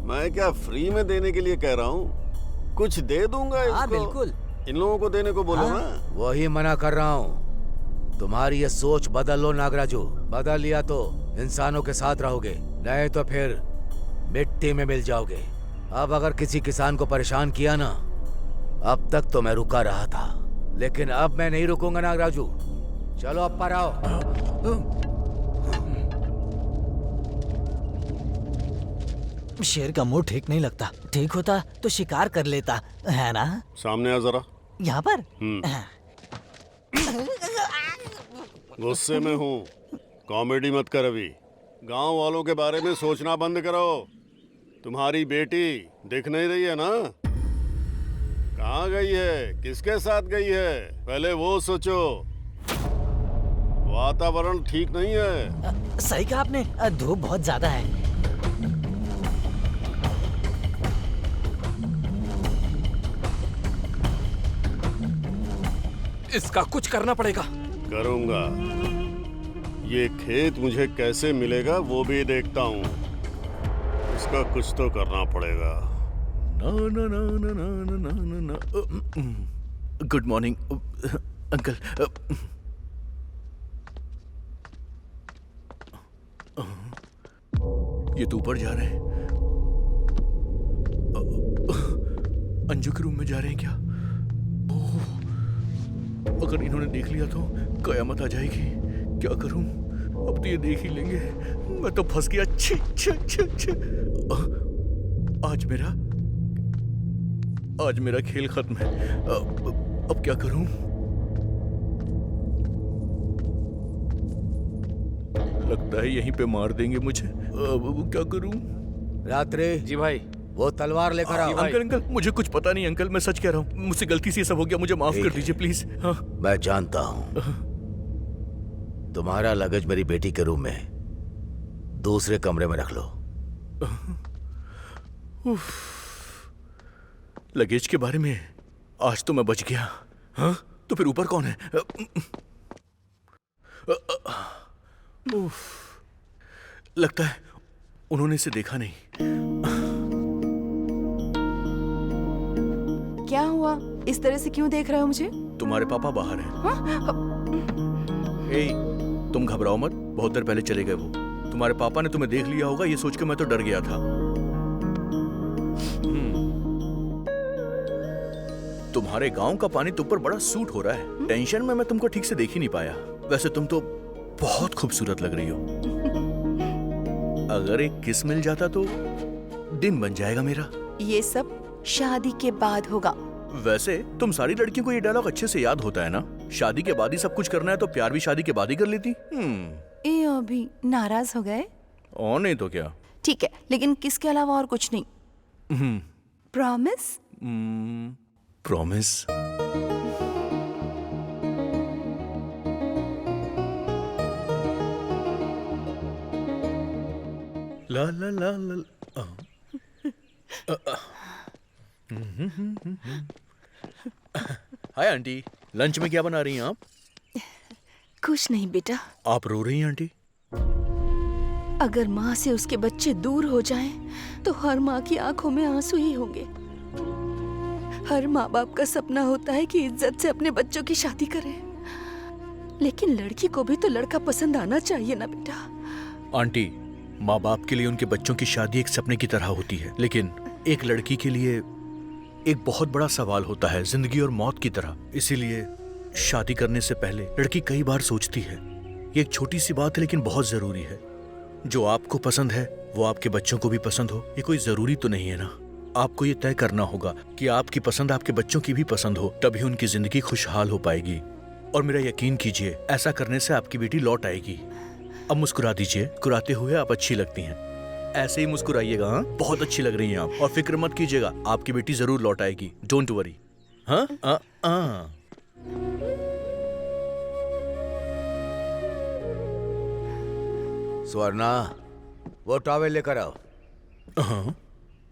मैं क्या फ्री में देने के लिए कह रहा हूँ, कुछ दे दूंगा इसको। हाँ बिल्कुल, इन लोगों को देने को बोलो ना। वही मना कर रहा हूँ। तुम्हारी ये सोच बदल लो नागराजू। बदल लिया तो इंसानों के साथ रहोगे, नहीं तो फिर मिट्टी में मिल जाओगे। अब अगर किसी किसान को परेशान किया ना, अब तक तो मैं रुका रहा था, लेकिन अब मैं नहीं रुकूंगा नागराजू। चलो अब पर आओ। शेर का मुंह ठीक नहीं लगता, ठीक होता तो शिकार कर लेता है ना। सामने आ जरा। यहाँ पर गुस्से में हूँ, कॉमेडी मत कर अभी। गांव वालों के बारे में सोचना बंद करो। तुम्हारी बेटी दिख नहीं रही है ना? कहाँ गई है, किसके साथ गई है, पहले वो सोचो। वातावरण ठीक नहीं है। सही कहा आपने, धूप बहुत ज्यादा है। इसका कुछ करना पड़ेगा। करूंगा। ये खेत मुझे कैसे मिलेगा वो भी देखता हूँ। इसका कुछ तो करना पड़ेगा। ना ना ना ना ना ना ना ना। Good morning uncle. ये तो ऊपर जा रहे हैं। अंजू के रूम में जा रहे हैं क्या? अगर इन्होंने देख लिया तो कयामत आ जाएगी। क्या करूं? अब तो ये देख ही लेंगे। मैं तो फंस गया। छी छी छी छी। आज मेरा खेल खत्म है। अब क्या करूं? लगता है यहीं पे मार देंगे मुझे। अब क्या करूं? रात्रि जी भाई। वो तलवार लेकर आओ। अंकल अंकल मुझे कुछ पता नहीं अंकल, मैं सच कह रहा हूँ। मुझसे गलती से ये सब हो गया, मुझे माफ कर दीजिए प्लीज। हाँ। मैं जानता हूँ। तुम्हारा लगेज मेरी बेटी के रूम में दूसरे कमरे में रख लो। लगेज के बारे में आज तो मैं बच गया। हाँ तो फिर ऊपर कौन है? लगता है उन्होंने इसे देखा नहीं। क्या हुआ? इस तरह से क्यों देख रहे हो मुझे? तुम्हारे पापा बाहर हैं। ए, तुम घबराओ मत, बहुत देर पहले चले गए वो। तुम्हारे पापा ने तुम्हें देख लिया होगा, ये सोच के मैं तो डर गया था। तुम्हारे गांव का पानी तुम पर बड़ा सूट हो रहा है। टेंशन में मैं तुमको ठीक से देख ही नहीं पाया। वैसे तुम तो बहुत खूबसूरत लग रही हो। अगर एक किस मिल जाता तो दिन बन जाएगा मेरा। ये सब शादी के बाद होगा। वैसे तुम सारी लड़कियों को ये डायलॉग अच्छे से याद होता है ना? शादी के बाद ही सब कुछ करना है तो प्यार भी शादी के बाद ही कर लेती। ये अभी नाराज हो गए? और नहीं तो क्या। ठीक है, लेकिन किसके अलावा और कुछ नहीं। प्रॉमिस? प्रॉमिस। ला ला ला ला। हाय आंटी, लंच में क्या बना रही हैं आप? कुछ नहीं बेटा। आप रो रही हैं आंटी? अगर माँ से उसके बच्चे दूर हो जाएं, तो हर माँ की आंखों में आंसू ही होंगे। हर माँ बाप का सपना होता है कि इज्जत से अपने बच्चों की शादी करें, लेकिन लड़की को भी तो लड़का पसंद आना चाहिए ना बेटा। आंटी, माँ बाप के लिए उनके बच्चों की शादी एक सपने की तरह होती है, लेकिन एक लड़की के लिए एक बहुत बड़ा सवाल होता है, जिंदगी और मौत की तरह। इसीलिए शादी करने से पहले लड़की कई बार सोचती है। ये एक छोटी सी बात है लेकिन बहुत जरूरी है। जो आपको पसंद है वो आपके बच्चों को भी पसंद हो, ये कोई जरूरी तो नहीं है ना। आपको ये तय करना होगा कि आपकी पसंद आपके बच्चों की भी पसंद हो, तभी उनकी जिंदगी खुशहाल हो पाएगी। और मेरा यकीन कीजिए, ऐसा करने से आपकी बेटी लौट आएगी। अब मुस्कुरा दीजिए, मुस्कुराते हुए आप अच्छी लगती हैं। ऐसे ही मुस्कुराइएगा। हाँ, बहुत अच्छी लग रही हैं आप। और फिक्र मत कीजिएगा, आपकी बेटी जरूर लौट आएगी। Don't worry. हाँ स्वर्णा, वो टॉवेल लेकर आओ। हाँ,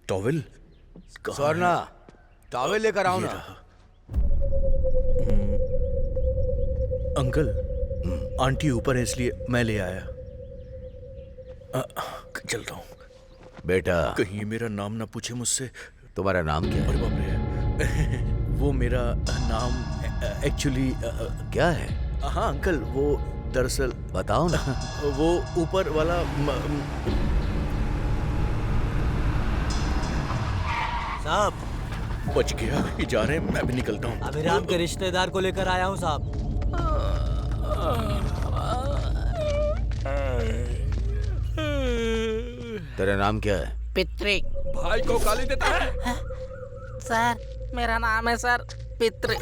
टॉवेल? स्वर्णा, टॉवेल लेकर आओ ना। अंकल, आंटी ऊपर है इसलिए मैं ले आया। चलता हूँ। बेटा, कहीं ये मेरा नाम ना पूछे मुझसे। तुम्हारा नाम क्या है? अरे बाप रे, वो मेरा नाम एक्चुअली क्या है? हाँ अंकल, वो दरअसल बताओ ना। वो ऊपर वाला साहब बच गया। ये जा रहे हैं, मैं भी निकलता हूँ। अभिराम के रिश्तेदार को लेकर आया हूँ साहब। तेरा नाम क्या है? पितृ। भाई को गाली देता है? सर, मेरा नाम है सर पितृ।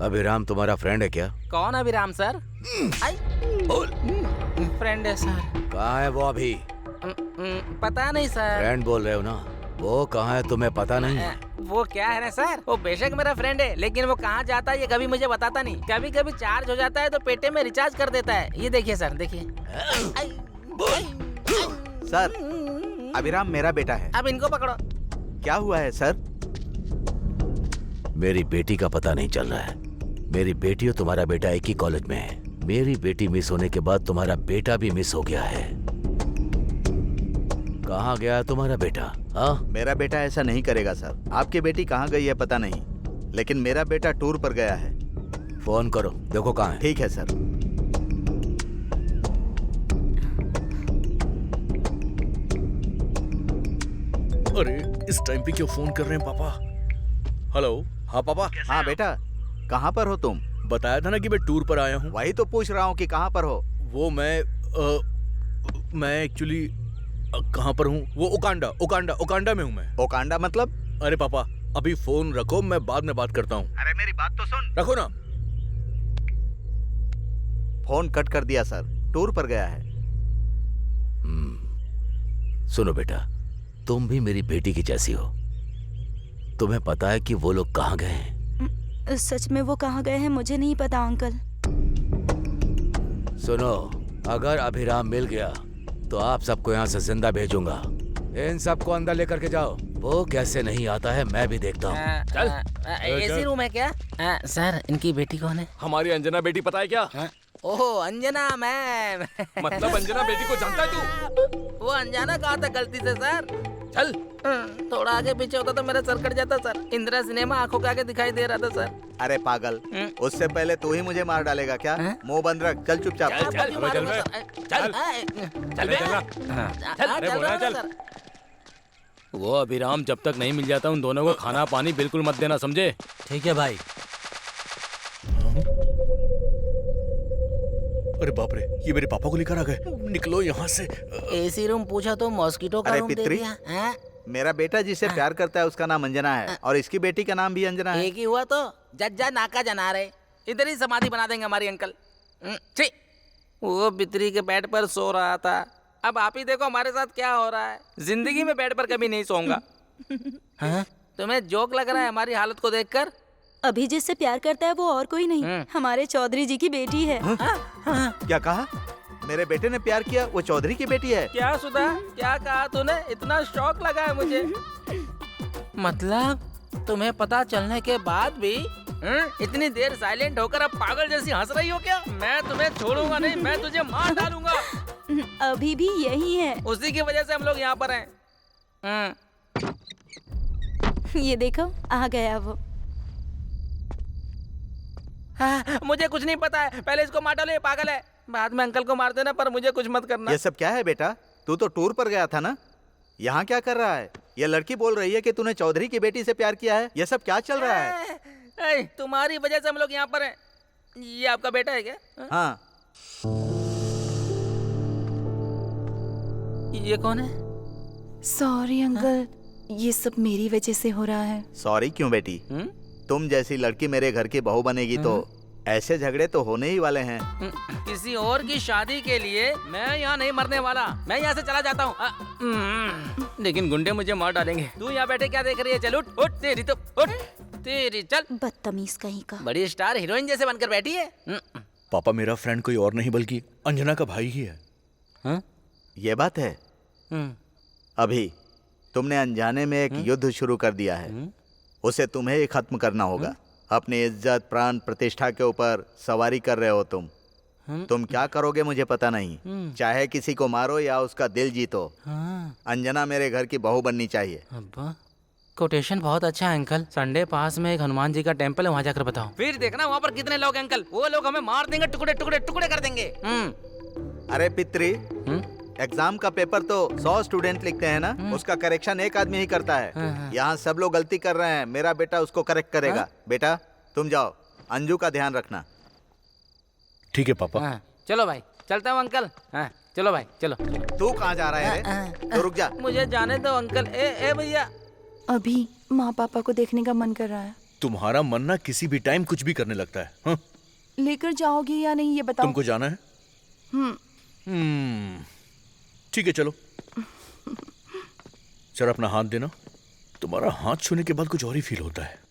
अभिराम तुम्हारा फ्रेंड है क्या? कौन अभिराम सर? फ्रेंड है सर। कहाँ है वो अभी? पता नहीं सर। फ्रेंड बोल रहे हो ना, वो कहाँ है तुम्हें पता नहीं? वो क्या है ना सर, वो बेशक मेरा फ्रेंड है, लेकिन वो कहाँ जाता है ये कभी मुझे बताता नहीं। कभी कभी चार्ज हो जाता है तो पेटे में रिचार्ज कर देता है। ये देखिए सर, देखिए। सर, अभिराम मेरा बेटा है। अब इनको पकड़ो। क्या हुआ है सर? मेरी बेटी का पता नहीं चल रहा है। मेरी बेटी और तुम्हारा बेटा एक ही कॉलेज में है। मेरी बेटी मिस होने के बाद तुम्हारा बेटा भी मिस हो गया है। कहाँ गया है तुम्हारा बेटा? हाँ? मेरा बेटा ऐसा नहीं करेगा सर। आपकी बेटी कहाँ गई है पता नहीं, लेकिन मेरा बेटा टूर पर गया है। फोन करो, देखो कहाँ है। ठीक है सर। अरे इस टाइम पे क्यों फोन कर रहे हैं पापा? हेलो। हाँ पापा। हाँ बेटा, कहाँ पर हो तुम? बताया था ना कि मैं टूर पर आया हूँ। वही तो पूछ रहा हूँ कि कहाँ पर हो। वो मैं एक्चुअली कहाँ पर हूँ? वो ओकांडा में हूँ मैं। ओकांडा मतलब? अरे पापा अभी फोन रखो, मैं बाद में बात करता हूँ। अरे मेरी बात तो सुन। रखो ना। फोन कट कर दिया सर, टूर पर गया है। सुनो बेटा, तुम भी मेरी बेटी की जैसी हो। तुम्हें पता है कि वो लोग कहाँ गए हैं? सच में वो कहाँ गए हैं मुझे नहीं पता अंकल। सुनो, अगर अभिराम मिल गया तो आप सबको यहाँ से जिंदा भेजूंगा। इन सबको अंदर लेकर के जाओ। वो कैसे नहीं आता है मैं भी देखता हूँ। चल। एसी रूम है क्या? सर, इनकी बेटी कौन है? हमारी अंजना बेटी पता है क्या? ओह अंजना मैम। मतलब अंजना बेटी को जानता है तू? वो अनजाना कहा था गलती से सर। चल। थोड़ा आगे पीछे होता तो मेरा सर कट जाता सर। इंदिरा सिनेमा आंखों के आगे दिखाई दे रहा था सर। अरे पागल, उससे पहले तू ही मुझे मार डालेगा क्या? मुंह बंद रख, चल चुपचाप। चल। वो अभिराम जब तक नहीं मिल जाता उन दोनों को खाना पानी बिल्कुल मत देना, समझे? ठीक है भाई। अरे बाप रे, ये मेरे पापा को लेकर आ गए। निकलो यहाँ से। एसी रूम पूछा तो मॉस्किटो का अरे रूम दे पितरी, दिया। मेरा बेटा जिसे प्यार करता है उसका नाम अंजना है और इसकी बेटी का नाम भी अंजना है। एक ही हुआ तो जज्जा नाका जना रहे। इधर ही समाधि बना देंगे हमारी अंकल। छी, वो बितरी के बेड पर सो रहा था। अब आप ही देखो हमारे साथ क्या हो रहा है। जिंदगी में बेड पर कभी नहीं सोऊंगा। तुम्हें जोक लग रहा है हमारी हालत को देखकर? अभी जिससे प्यार करता है वो और कोई नहीं, हमारे चौधरी जी की बेटी है। क्या कहा? मेरे बेटे ने प्यार किया, वो चौधरी की बेटी है? क्या सुधा, क्या कहा तूने? इतना शौक लगा है मुझे। मतलब तुम्हें पता चलने के बाद भी इतनी देर साइलेंट होकर अब पागल जैसी हंस रही हो क्या? मैं तुम्हें छोड़ूंगा नहीं, मैं तुझे मार डालूंगा। अभी भी यही है। उसी की वजह से हम लोग यहाँ पर हैं। ये देखो आ गया वो। मुझे कुछ नहीं पता है, पहले इसको मार डालो, ये पागल है। बाद में अंकल को मार देना, पर मुझे कुछ मत करना। ये सब क्या है बेटा? तू तो टूर पर गया था ना, यहाँ क्या कर रहा है? ये लड़की बोल रही है कि तूने चौधरी की बेटी से प्यार किया है। ये सब क्या चल रहा है? तुम्हारी वजह से हम लोग यहाँ पर हैं। ये आपका बेटा है क्या? हाँ। ये कौन है? सॉरी अंकल, ये सब मेरी वजह से हो रहा है। सॉरी क्यों बेटी? तुम जैसी लड़की मेरे घर की बहू बनेगी तो ऐसे झगड़े तो होने ही वाले हैं। किसी और की शादी के लिए मैं यहाँ नहीं मरने वाला। मैं यहाँ से चला जाता हूँ। लेकिन गुंडे मुझे मार डालेंगे। तू यहाँ बैठे क्या देख रही है? चल उठ, उठ तेरी तो उठ। तेरी चल बदतमीज कहीं का। बड़ी स्टार हीरोइन जैसे बनकर बैठी है। पापा मेरा फ्रेंड कोई और नहीं बल्कि अंजना का भाई ही है। हाँ? ये बात है। अभी तुमने अनजाने में एक युद्ध शुरू कर दिया है, उसे तुम्हें ही खत्म करना होगा। अपनी इज्जत, प्राण, प्रतिष्ठा के ऊपर सवारी कर रहे हो तुम। तुम क्या करोगे मुझे पता नहीं। चाहे किसी को मारो या उसका दिल जीतो, अंजना मेरे घर की बहू बननी चाहिए। अब्बा कोटेशन बहुत अच्छा है अंकल। संडे पास में एक हनुमान जी का टेम्पल है, वहाँ जाकर बताओ। फिर देखना वहाँ पर कितने लोग हैं अंकल, वो लोग हमें मार देंगे, टुकड़े टुकड़े टुकड़े कर देंगे। अरे पित्री, एग्जाम का पेपर तो 100 स्टूडेंट लिखते हैं ना, उसका करेक्शन एक आदमी ही करता है। यहाँ सब लोग गलती कर रहे हैं, मेरा बेटा उसको करेक्ट करेगा। बेटा तुम जाओ, अंजू का ध्यान रखना। ठीक है पापा। चलो भाई, चलता हूँ अंकल। चलो भाई, चलो। तू कहाँ जा रहा है? तो रुक जा। मुझे जाने दो अंकल। ए भैया, अभी माँ पापा को देखने का मन कर रहा है। तुम्हारा मन ना किसी भी टाइम कुछ भी करने लगता है। हाँ? लेकर जाओगी या नहीं ये बताओ। तुमको जाना है? ठीक है चलो। जरा अपना हाथ देना। तुम्हारा हाथ छूने के बाद कुछ और ही फील होता है।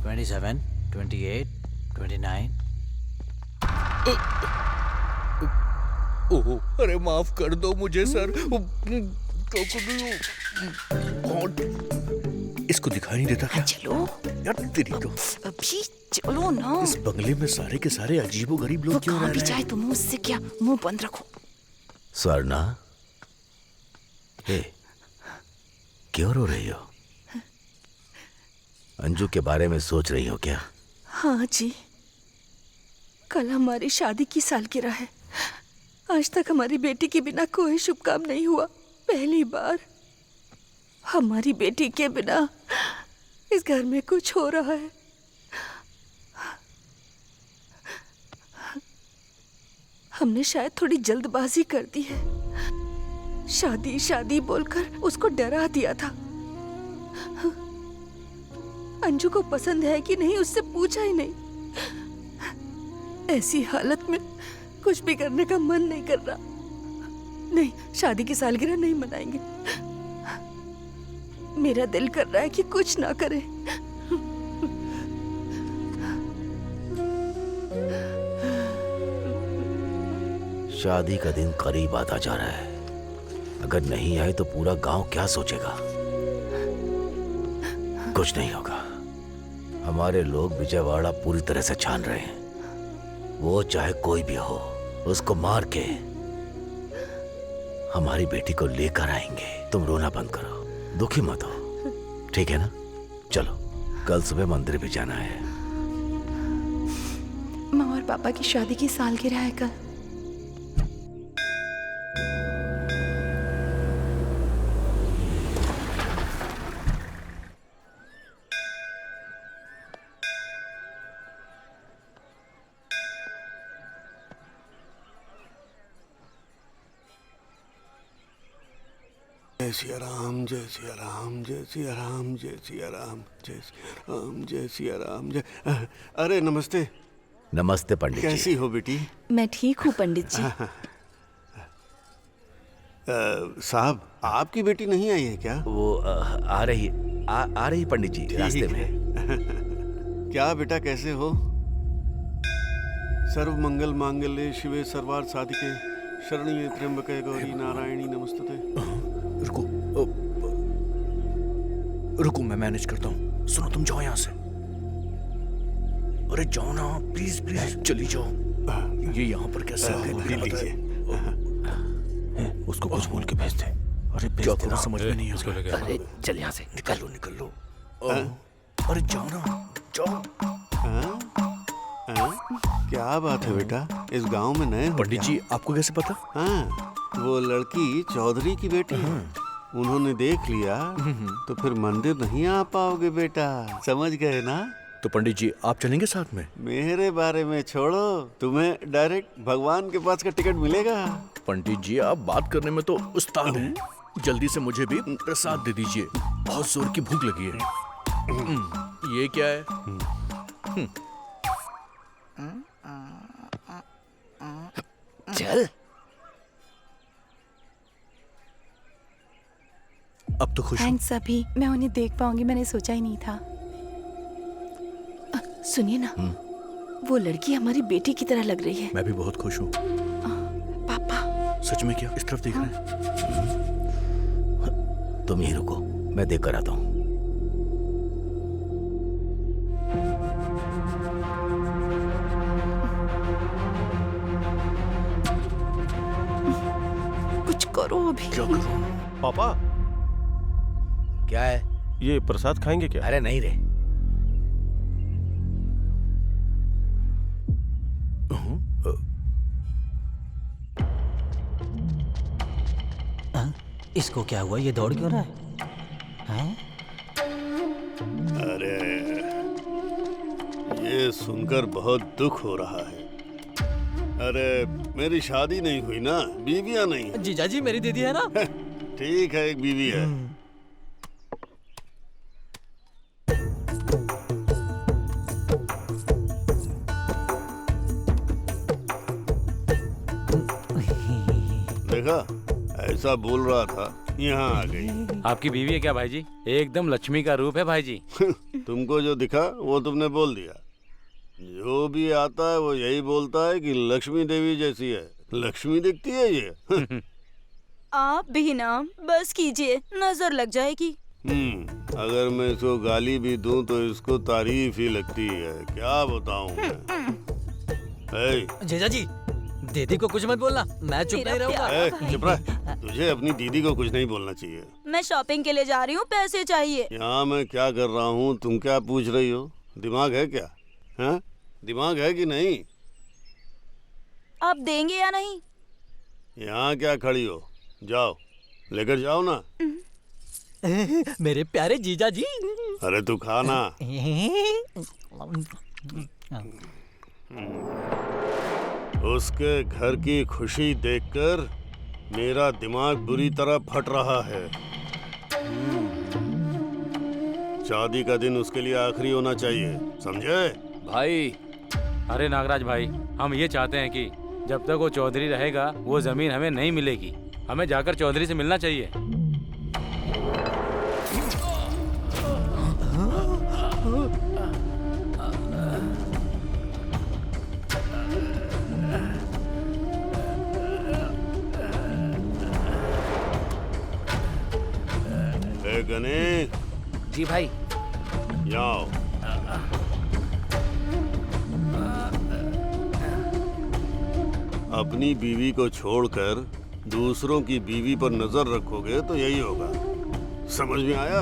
$27, $28, $29। ओह, अरे माफ कर दो मुझे सर। इसको दिखाई नहीं देता क्या? चलो यार तेरी तो। अभी चलो ना। इस बंगले में सारे के सारे अजीबो गरीब लोग क्यों रह रहे हैं? चाहे तुम मुझसे क्या, मुंह बंद रखो। स्वर्णा, क्यों रो रही हो? अंजू के बारे में सोच रही हो क्या? हाँ जी, कल हमारी शादी की सालगिरह है। आज तक हमारी बेटी के बिना कोई शुभ काम नहीं हुआ। पहली बार हमारी बेटी के बिना इस घर में कुछ हो रहा है। हमने शायद थोड़ी जल्दबाजी कर दी है। शादी शादी बोलकर उसको डरा दिया था। अंजू को पसंद है कि नहीं उससे पूछा ही नहीं। ऐसी हालत में कुछ भी करने का मन नहीं कर रहा। नहीं, शादी की सालगिरह नहीं मनाएंगे। मेरा दिल कर रहा है कि कुछ ना करें। शादी का दिन करीब आता जा रहा है। अगर नहीं आए तो पूरा गांव क्या सोचेगा? कुछ नहीं होगा। हमारे लोग विजयवाड़ा पूरी तरह से छान रहे हैं। वो चाहे कोई भी हो, उसको मार के हमारी बेटी को लेकर आएंगे। तुम रोना बंद करो, दुखी मत हो, ठीक है ना? चलो, कल सुबह मंदिर भी जाना है। माँ और पापा की शादी की सालगिरह है कल। जय सिया राम, जय सिया राम, जय सिया राम, जय सिया राम, जय सिया राम, जय सिया राम, जय। अरे नमस्ते। नमस्ते पंडित जी। कैसी हो बेटी? मैं ठीक हूँ पंडित जी। साहब, आपकी बेटी नहीं आई है क्या? वो आ रही पंडित जी, रास्ते में। क्या बेटा, कैसे हो? सर्व मंगल मांगल्ये शिवे सर्वार्थ साधिके शरण्ये त्र्यंबके गौरी नारायणी नमस्तुते। रुको, मैं मैनेज करता हूँ। सुनो, तुम जाओ यहाँ से। अरे जाओ ना, प्लीज प्लीज, चली जाओ। ये यहाँ पर कैसे लीजिए। उसको कुछ बोल के भेज दे। अरे क्या करो समझ में नहीं आ रहा। अरे चल यहाँ से, निकल लो। अरे जाओ ना, जाओ। क्या बात है बेटा, इस गांव में नए हो? पंडित जी, आपको कैसे पता? हाँ, वो लड़की चौधरी की बेटी है। उन्होंने देख लिया तो फिर मंदिर नहीं आ पाओगे बेटा, समझ गए ना? तो पंडित जी, आप चलेंगे साथ में? मेरे बारे में छोड़ो, तुम्हें डायरेक्ट भगवान के पास का टिकट मिलेगा। पंडित जी, आप बात करने में तो उस्ताद हैं। जल्दी से मुझे भी प्रसाद दे दीजिए, बहुत जोर की भूख लगी है। ये क्या है? चल। अब तो खुश हूँ। थैंक्स अभी, मैं उन्हें देख पाऊंगी, मैंने सोचा ही नहीं था। सुनिए ना, वो लड़की हमारी बेटी की तरह लग रही है। मैं भी बहुत खुश हूँ। पापा। सच में क्या? इस तरफ देख रहे हैं? तुम यहीं रुको, मैं देख कर आता हूँ। कुछ करो अभी। क्या करूं? पापा, क्या है? ये प्रसाद खाएंगे क्या? अरे नहीं रे। इसको क्या हुआ? ये दौड़ क्यों रहा है? हाँ? अरे ये सुनकर बहुत दुख हो रहा है। अरे मेरी शादी नहीं हुई ना, बीवियां नहीं है। जीजा जी मेरी दीदी है ना? ठीक है, एक बीवी है। देखा, ऐसा बोल रहा था, यहाँ आ गई। आपकी बीवी है क्या भाई जी? एकदम लक्ष्मी का रूप है भाई जी। तुमको जो दिखा वो तुमने बोल दिया। जो भी आता है वो यही बोलता है कि लक्ष्मी देवी जैसी है। लक्ष्मी दिखती है ये। आप भी ना बस कीजिए, नजर लग जाएगी। अगर मैं इसको गाली भी दूं तो इसको तारीफ ही लगती है। क्या बताऊं मैं? जीजा जी, दीदी को कुछ मत बोलना, मैं चुप नहीं रहूंगा। चुप रह। तुझे अपनी दीदी को कुछ नहीं बोलना चाहिए। मैं शॉपिंग के लिए जा रही हूँ, पैसे चाहिए। यहाँ मैं क्या कर रहा हूँ, तुम क्या पूछ रही हो? दिमाग है क्या? हाँ, दिमाग है कि नहीं? आप देंगे या नहीं? यहाँ क्या खड़ी हो? जाओ, लेकर जाओ ना। मेरे प्यारे जीजा जी। अरे तू खाना। उसके घर की खुशी देखकर मेरा दिमाग बुरी तरह फट रहा है। शादी का दिन उसके लिए आखिरी होना चाहिए, समझे? भाई, अरे नागराज भाई, हम ये चाहते हैं कि जब तक वो चौधरी रहेगा वो जमीन हमें नहीं मिलेगी। हमें जाकर चौधरी से मिलना चाहिए। गणेश जी भाई, जाओ। अपनी बीवी को छोड़कर दूसरों की बीवी पर नजर रखोगे तो यही होगा। समझ में आया?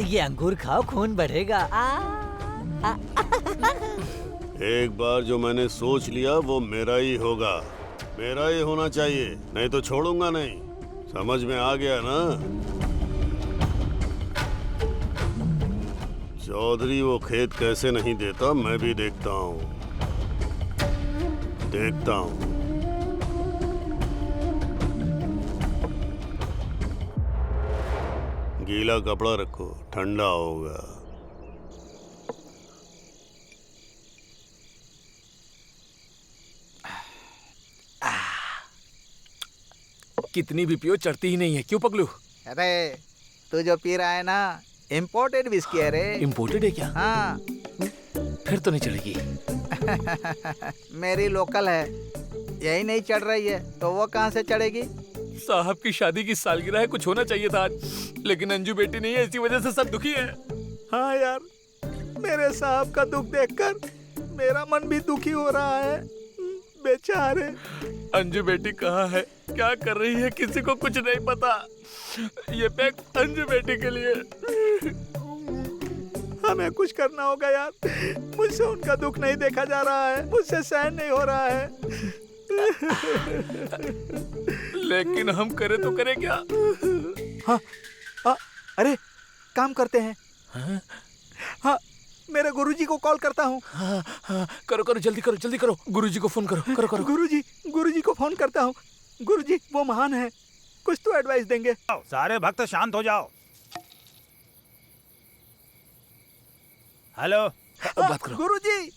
ये अंगूर खाओ, खून बढ़ेगा। एक बार जो मैंने सोच लिया वो मेरा ही होगा, मेरा ही होना चाहिए, नहीं तो छोड़ूंगा नहीं। समझ में आ गया ना? चौधरी वो खेत कैसे नहीं देता मैं भी देखता हूँ, देखता हूँ। गीला कपड़ा रखो, ठंडा होगा। कितनी भी पियो चढ़ती ही नहीं है, क्यों पगलू? अरे तू जो पी रहा है ना, इम्पोर्टेड विस्की है रे। इम्पोर्टेड है क्या? हाँ। फिर तो नहीं चढ़ेगी। मेरी लोकल है, यही नहीं चढ़ रही है तो वो कहाँ से चढ़ेगी? साहब की शादी की सालगिरह है, कुछ होना चाहिए था आज, लेकिन अंजू बेटी नहीं है, इसी वजह से सब दुखी है। हाँ यार, मेरे साहब का दुख देखकर मेरा मन भी दुखी हो रहा है। बेचारे। अंजू बेटी कहाँ है, क्या कर रही है, किसी को कुछ नहीं पता। ये पैक अंजू बेटी के लिए। हमें कुछ करना होगा यार, मुझसे उनका दुख नहीं देखा जा रहा है, मुझसे सहन नहीं हो रहा है। लेकिन हम करे तो करें क्या? हाँ, अरे काम करते हैं। हाँ, मेरे गुरुजी को कॉल करता हूँ। हाँ, करो करो, जल्दी करो, जल्दी करो, गुरुजी को फोन करो, करो करो। गुरुजी को फोन करता हूँ। गुरुजी वो महान है, कुछ तो एडवाइस देंगे। सारे भक्त शांत हो जाओ। हेलो, बात करो। गुरुजी,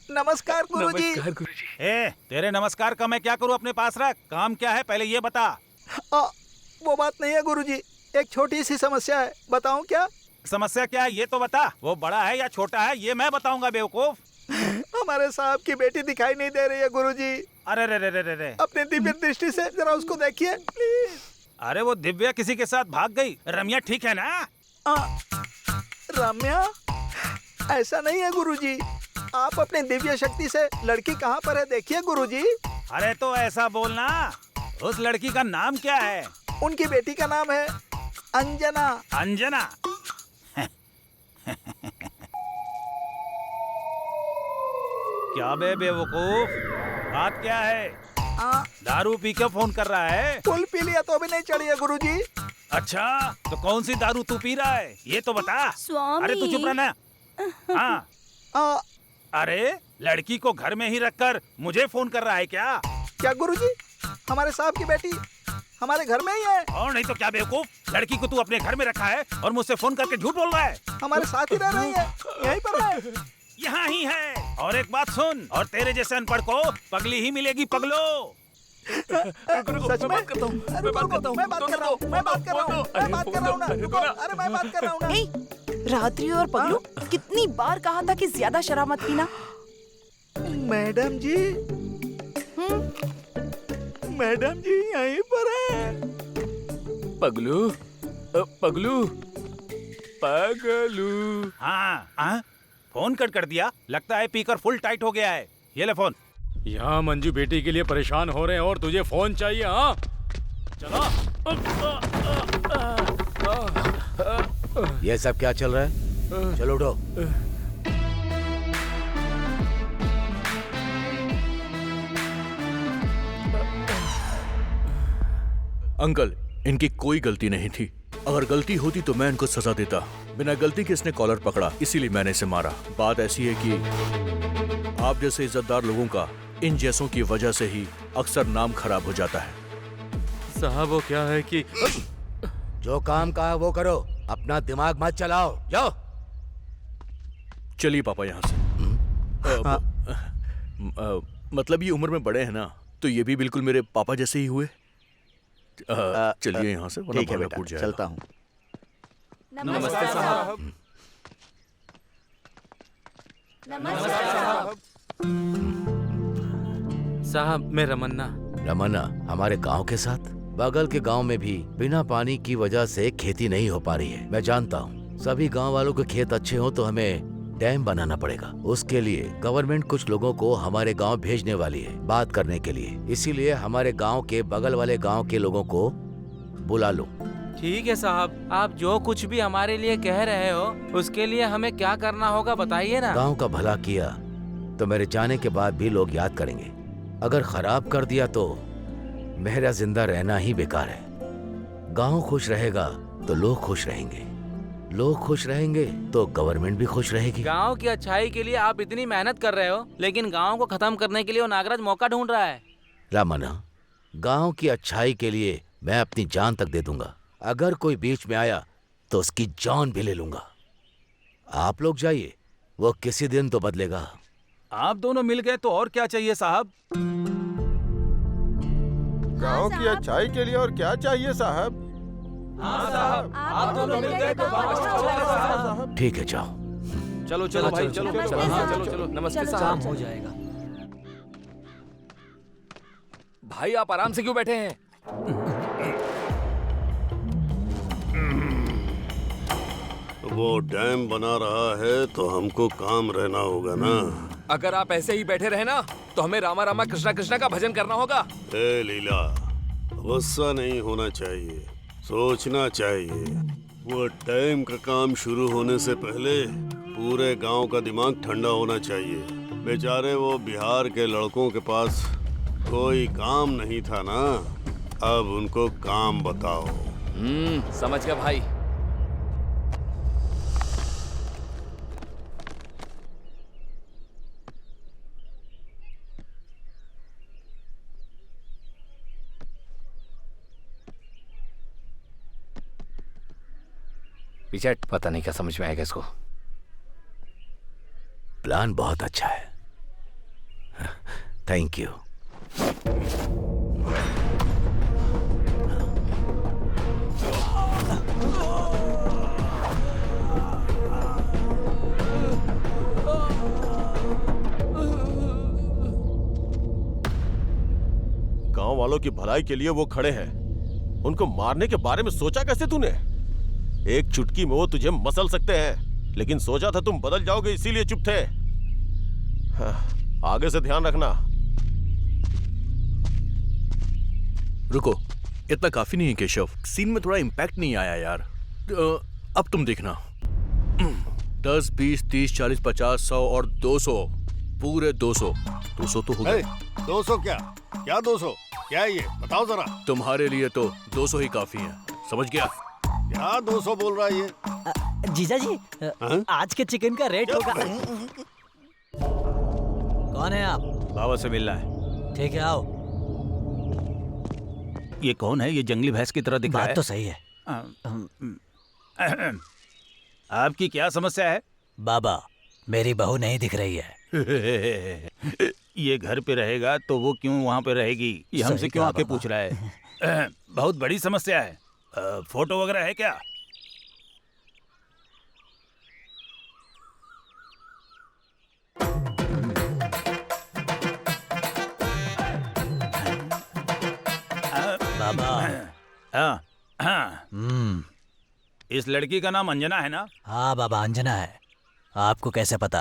नमस्कार गुरुजी। नमस्कार गुरुजी। ए, तेरे नमस्कार का मैं क्या करूं? अपने पास रख। काम क्या है पहले ये बता। वो बात नहीं है गुरुजी, एक छोटी सी समस्या है, बताऊं क्या? समस्या क्या है ये तो बता। वो बड़ा है या छोटा है ये मैं बताऊंगा बेवकूफ। हमारे साहब की बेटी दिखाई नहीं दे रही है गुरुजी। अरे रे रे रे रे रे। अपने दिव्य दृष्टि से जरा उसको देखिए प्लीज। अरे वो दिव्या किसी के साथ भाग गई। रम्या ठीक है ना? रम्या? ऐसा नहीं है गुरुजी, आप अपने दिव्य शक्ति से लड़की कहाँ पर है देखिए गुरुजी। अरे तो ऐसा बोलना, उस लड़की का नाम क्या है? उनकी बेटी का नाम है अंजना। अंजना? क्या बे बेवकूफ, बात क्या है? दारू पी के फोन कर रहा है? फुल पी लिया तो भी नहीं चढ़ी है गुरुजी। अच्छा, तो कौन सी दारू तू पी रहा है ये तो बता। स्वामी। अरे तू चुप रहना। हाँ। अरे लड़की को घर में ही रखकर मुझे फोन कर रहा है क्या? क्या गुरुजी, हमारे साहब की बेटी हमारे घर में ही है। और नहीं तो क्या बेवकूफ, लड़की को तू अपने घर में रखा है और मुझसे फोन करके झूठ बोल रहा है। हमारे साथ ही रह रही है, यहीं पर है। यहाँ ही है। और एक बात सुन, और तेरे जैसे अनपढ़ को पगली ही मिलेगी पगलो। सच में? मैं बात कर रहा हूँ, मैं बात कर रहा हूँ ना, रुको, अरे मैं बात कर रहा हूँ ना। रात्रि और पगलू, कितनी बार कहा था कि ज्यादा शराब मत पीना। मैडम जी, मैडम जी यहीं पर है। पगलू, पगलू, पगलू। हाँ, फोन कट कर दिया। लगता है पीकर फुल टाइट हो गया है। ये ले फोन। यहाँ मंजू बेटी के लिए परेशान हो रहे हैं और तुझे फोन चाहिए? हाँ चलो। ये सब क्या चल रहा है? चलो उठो। अंकल, इनकी कोई गलती नहीं थी। अगर गलती होती तो मैं इनको सजा देता। बिना गलती के इसने कॉलर पकड़ा, इसीलिए मैंने इसे मारा। बात ऐसी है कि आप जैसे इज्जतदार लोगों का इन जैसों की वजह से ही अक्सर नाम खराब हो जाता है। साहब वो क्या है कि जो काम कहा वो करो, अपना दिमाग मत चलाओ, जाओ। चलिए पापा यहाँ से। मतलब ये उम्र में बड़े हैं ना, तो ये भी बिल्कुल मेरे पापा जैसे ही हुए। चलिए यहाँ से, वरना ठीक है भागा बेटा, कूद जाएगा। चलता हूँ। नमस्ते साहब। नमस्ते साहब। साहब मैं रमन्ना। रमन्ना हमारे गांव के साथ? बगल के गांव में भी बिना पानी की वजह से खेती नहीं हो पा रही है। मैं जानता हूँ सभी गांव वालों के खेत अच्छे हो तो हमें डैम बनाना पड़ेगा। उसके लिए गवर्नमेंट कुछ लोगों को हमारे गांव भेजने वाली है बात करने के लिए। इसीलिए हमारे गांव के बगल वाले गांव के लोगों को बुला लो। ठीक है साहब, आप जो कुछ भी हमारे लिए कह रहे हो उसके लिए हमें क्या करना होगा बताइए ना। गांव का भला किया तो मेरे जाने के बाद भी लोग याद करेंगे। अगर खराब कर दिया तो मेरा जिंदा रहना ही बेकार है। गांव खुश रहेगा तो लोग खुश रहेंगे, लोग खुश रहेंगे तो गवर्नमेंट भी खुश रहेगी। गांव की अच्छाई के लिए आप इतनी मेहनत कर रहे हो, लेकिन गांव को खत्म करने के लिए वो नागराज मौका ढूंढ रहा है। रामना, गांव की अच्छाई के लिए मैं अपनी जान तक दे दूंगा। अगर कोई बीच में आया तो उसकी जान भी ले लूंगा। आप लोग जाइए, वो किसी दिन तो बदलेगा। आप दोनों मिल गए तो और क्या चाहिए साहब? गांव की अच्छाई के लिए और क्या चाहिए साहब? हाँ साहब, आप दोनों मिल गए तो साहब। ठीक है, जाओ। चलो चलो भाई, चलो चलो, हाँ चलो चलो। नमस्ते काम साहब। हो जाएगा। भाई आप आराम से क्यों बैठे हैं? वो डैम बना रहा है तो हमको काम रहना होगा ना। अगर आप ऐसे ही बैठे रहे ना तो हमें रामा रामा कृष्णा कृष्णा का भजन करना होगा। ए लीला, गुस्सा नहीं होना चाहिए, सोचना चाहिए। वो डैम का काम शुरू होने से पहले पूरे गांव का दिमाग ठंडा होना चाहिए। बेचारे वो बिहार के लड़कों के पास कोई काम नहीं था ना, अब उनको काम बताओ। समझ गया भाई। पीछे पता नहीं क्या समझ में आएगा इसको। प्लान बहुत अच्छा है, थैंक यू। गांव वालों की भलाई के लिए वो खड़े हैं, उनको मारने के बारे में सोचा कैसे तूने? एक चुटकी में वो तुझे मसल सकते हैं, लेकिन सोचा था तुम बदल जाओगे इसीलिए चुप थे। हाँ, आगे से ध्यान रखना। रुको, इतना काफी नहीं है केशव, सीन में थोड़ा इम्पैक्ट नहीं आया यार। अब तुम देखना, 10, 20, 30, 40, 50, 100 और 200, पूरे 200 तो हो गए। 200 क्या 200 क्या है ये बताओ जरा। तुम्हारे लिए तो 200 ही काफी है, समझ गया? क्या 200 बोल रहा है ये? जीजा जी, आज के चिकन का रेट होगा। कौन है आप? बाबा से मिलना है। ठीक है, आओ। ये कौन है? ये जंगली भैंस की तरह दिख रहा है। बात तो सही है। आपकी क्या समस्या है? बाबा, मेरी बहू नहीं दिख रही है। ये घर पे रहेगा तो वो क्यों वहाँ पे रहेगी? ये हमसे क्यों आके पूछ रहा है? बहुत बड़ी समस्या है। फोटो वगैरह है क्या? बाबा। हाँ। इस लड़की का नाम अंजना है ना? हाँ बाबा, अंजना है। आपको कैसे पता?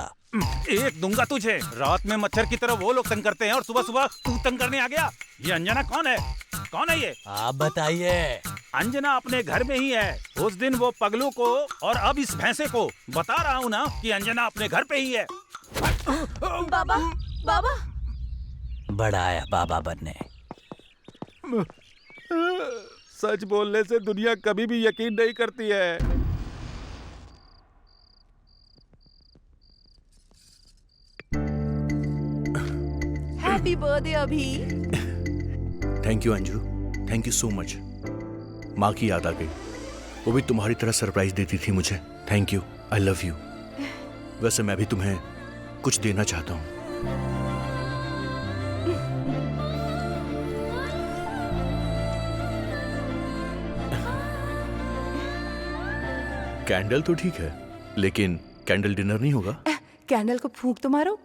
एक दूंगा तुझे। रात में मच्छर की तरह वो लोग तंग करते हैं और सुबह सुबह तू तंग करने आ गया। ये अंजना कौन है? कौन है ये? आप बताइए। अंजना अपने घर में ही है। उस दिन वो पगलू को और अब इस भैंसे को बता रहा हूँ ना कि अंजना अपने घर पे ही है। बाबा, बाबा। बड़ा आया बाबा बनने। सच बोलने से दुनिया कभी भी यकीन नहीं करती है। हैप्पी बर्थडे अभी। Thank you Anju, thank you so much. माँ की याद आ गई, वो भी तुम्हारी तरह सरप्राइज देती थी मुझे। Thank you, I love you. वैसे मैं भी तुम्हें कुछ देना चाहता हूँ। कैंडल तो ठीक है, लेकिन कैंडल डिनर नहीं होगा। कैंडल को फूंक तो मारो।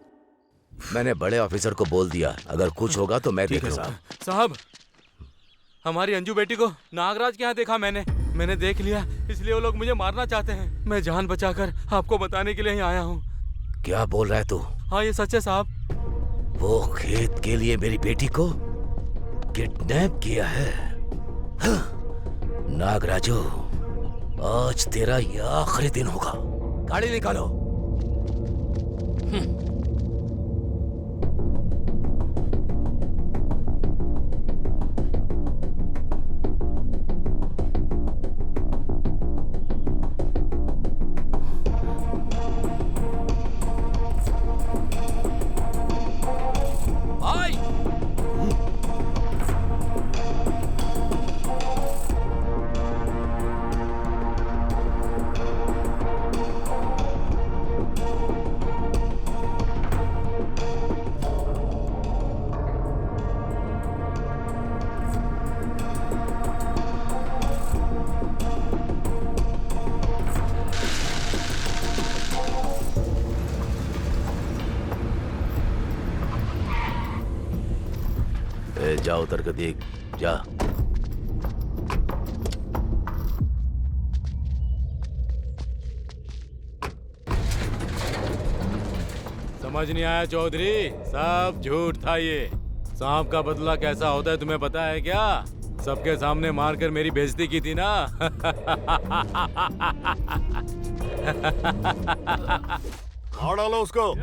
मैंने बड़े ऑफिसर को बोल दिया, अगर कुछ होगा तो मैं देख लूंगा। साहब, हमारी अंजू बेटी को नागराज के यहाँ देखा मैंने देख लिया, इसलिए वो लोग मुझे मारना चाहते हैं। मैं जान बचाकर आपको बताने के लिए ही आया हूँ। क्या बोल रहा है तू? हाँ, ये सच है साहब। वो खेत के लिए मेरी बेटी को किडनैप किया है। हाँ, नागराजू, आज तेरा ये आखिरी दिन होगा। गाड़ी निकालो। भाई, जा उतर कर देख, जा। समझ नहीं आया चौधरी, सब झूठ था ये। सांप का बदला कैसा होता है तुम्हें पता है क्या? सबके सामने मारकर मेरी बेइज्जती की थी ना। मार डालो उसको।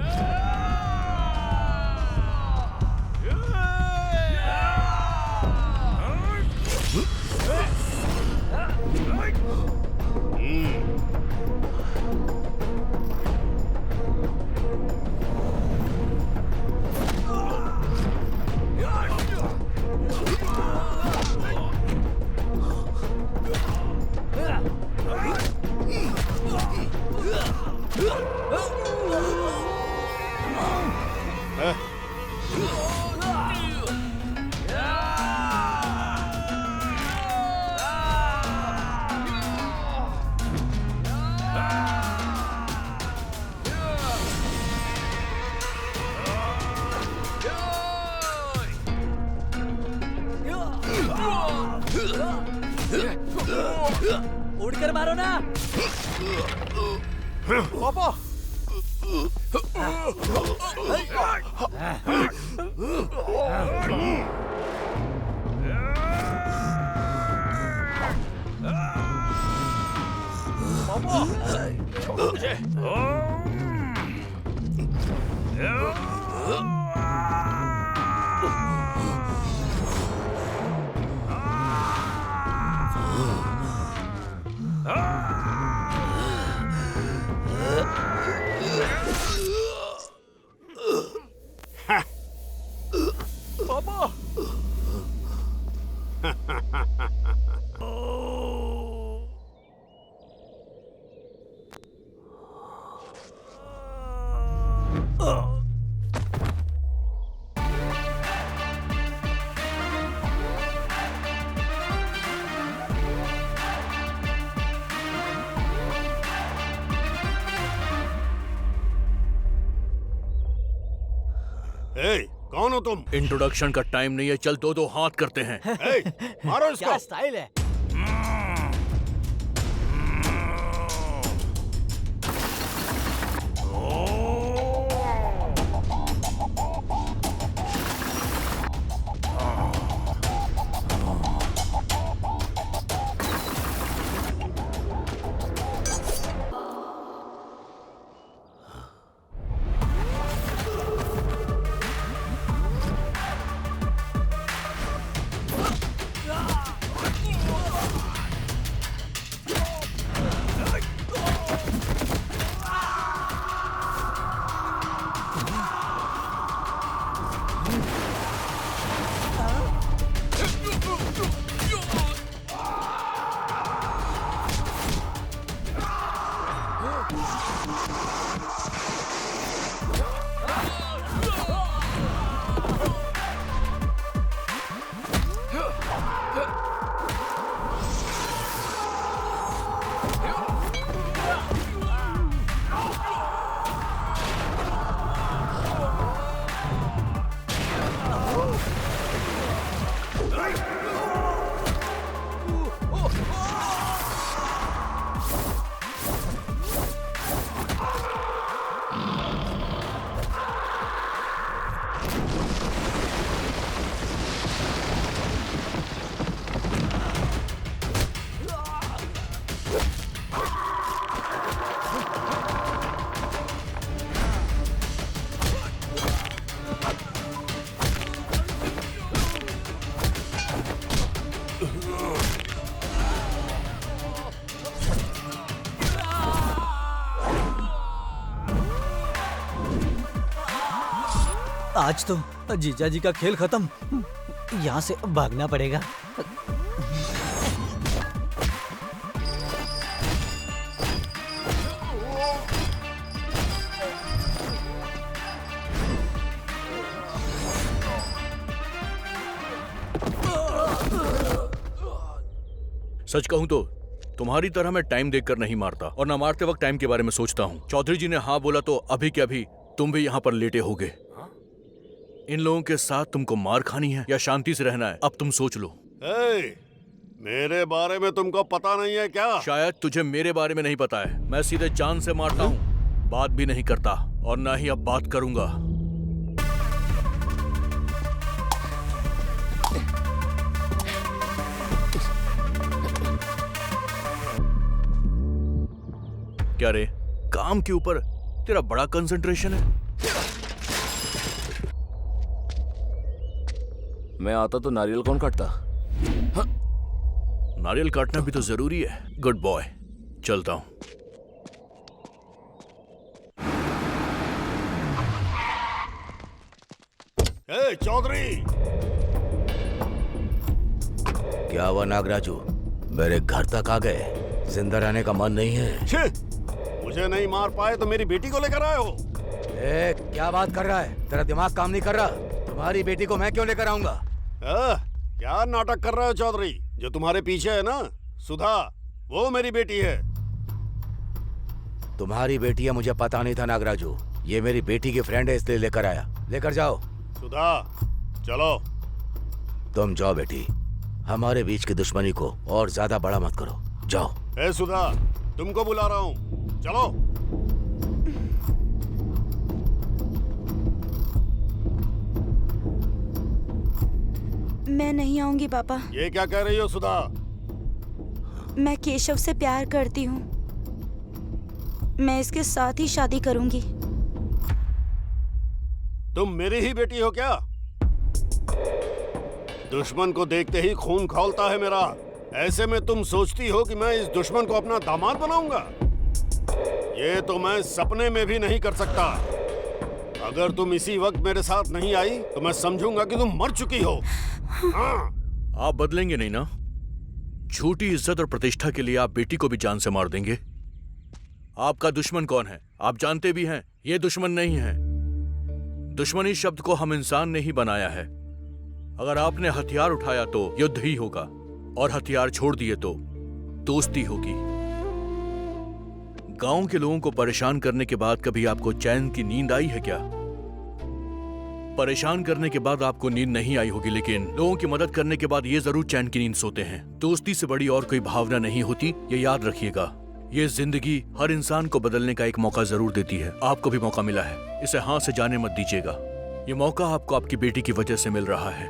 उड़कर मारो ना। पापा छोड़ो मुझे। पापा ए, कौन हो तुम? इंट्रोडक्शन का टाइम नहीं है, चल दो दो हाथ करते हैं। ए, मारो इसको। क्या स्टाइल है। आज तो जीजा जी का खेल खत्म। यहाँ से भागना पड़ेगा। सच कहूं तो तुम्हारी तरह मैं टाइम देखकर नहीं मारता, और ना मारते वक्त टाइम के बारे में सोचता हूँ। चौधरी जी ने हाँ बोला तो अभी के अभी तुम भी यहाँ पर लेटे होगे। इन लोगों के साथ तुमको मार खानी है या शांति से रहना है, अब तुम सोच लो। मेरे बारे में तुमको पता नहीं है क्या? शायद तुझे मेरे बारे में नहीं पता है। मैं सीधे जान से मारता हूँ, बात भी नहीं करता और ना ही अब बात करूंगा। क्या रे, काम के ऊपर तेरा बड़ा कंसंट्रेशन है? मैं आता तो नारियल कौन काटता? हाँ। नारियल काटना भी तो जरूरी है। गुड बॉय, चलता हूं। चौधरी, क्या हुआ नागराजू? मेरे घर तक आ गए। जिंदा रहने का मन नहीं है? मुझे नहीं मार पाए तो मेरी बेटी को लेकर आए हो? क्या बात कर रहा है? तेरा दिमाग काम नहीं कर रहा? तुम्हारी बेटी को मैं क्यों लेकर आऊंगा? क्या नाटक कर रहे हो चौधरी? जो तुम्हारे पीछे है ना, सुधा, वो मेरी बेटी है। तुम्हारी बेटी है मुझे पता नहीं था नागराजू। ये मेरी बेटी की फ्रेंड है इसलिए लेकर आया। लेकर जाओ। सुधा, चलो। तुम जाओ बेटी, हमारे बीच की दुश्मनी को और ज्यादा बड़ा मत करो। जाओ। ए सुधा, तुमको बुला रहा हूँ, चलो। मैं नहीं आऊंगी पापा। ये क्या कह रही हो सुधा? मैं केशव से प्यार करती हूँ। मैं इसके साथ ही शादी करूंगी। तुम मेरी ही बेटी हो क्या? दुश्मन को देखते ही खून खौलता है मेरा। ऐसे में तुम सोचती हो कि मैं इस दुश्मन को अपना दामाद बनाऊंगा? ये तो मैं सपने में भी नहीं कर सकता। अगर तुम इसी वक्त मेरे साथ नहीं आई तो मैं समझूंगा कि तुम मर चुकी हो। हाँ। आप बदलेंगे नहीं ना? झूठी इज्जत और प्रतिष्ठा के लिए आप बेटी को भी जान से मार देंगे? आपका दुश्मन कौन है आप जानते भी हैं। ये दुश्मन नहीं है। दुश्मनी शब्द को हम इंसान ने ही बनाया है। अगर आपने हथियार उठाया तो युद्ध ही होगा, और हथियार छोड़ दिए तो दोस्ती होगी। गांव के लोगों को परेशान करने के बाद कभी आपको चैन की नींद आई है क्या? परेशान करने के बाद आपको नींद नहीं आई होगी, लेकिन लोगों की मदद करने के बाद ये जरूर चैन की नींद सोते हैं। दोस्ती से बड़ी और कोई भावना नहीं होती, ये याद रखिएगा। ये जिंदगी हर इंसान को बदलने का एक मौका जरूर देती है। आपको भी मौका मिला है, इसे हाथ से जाने मत दीजिएगा। ये मौका आपको आपकी बेटी की वजह से मिल रहा है।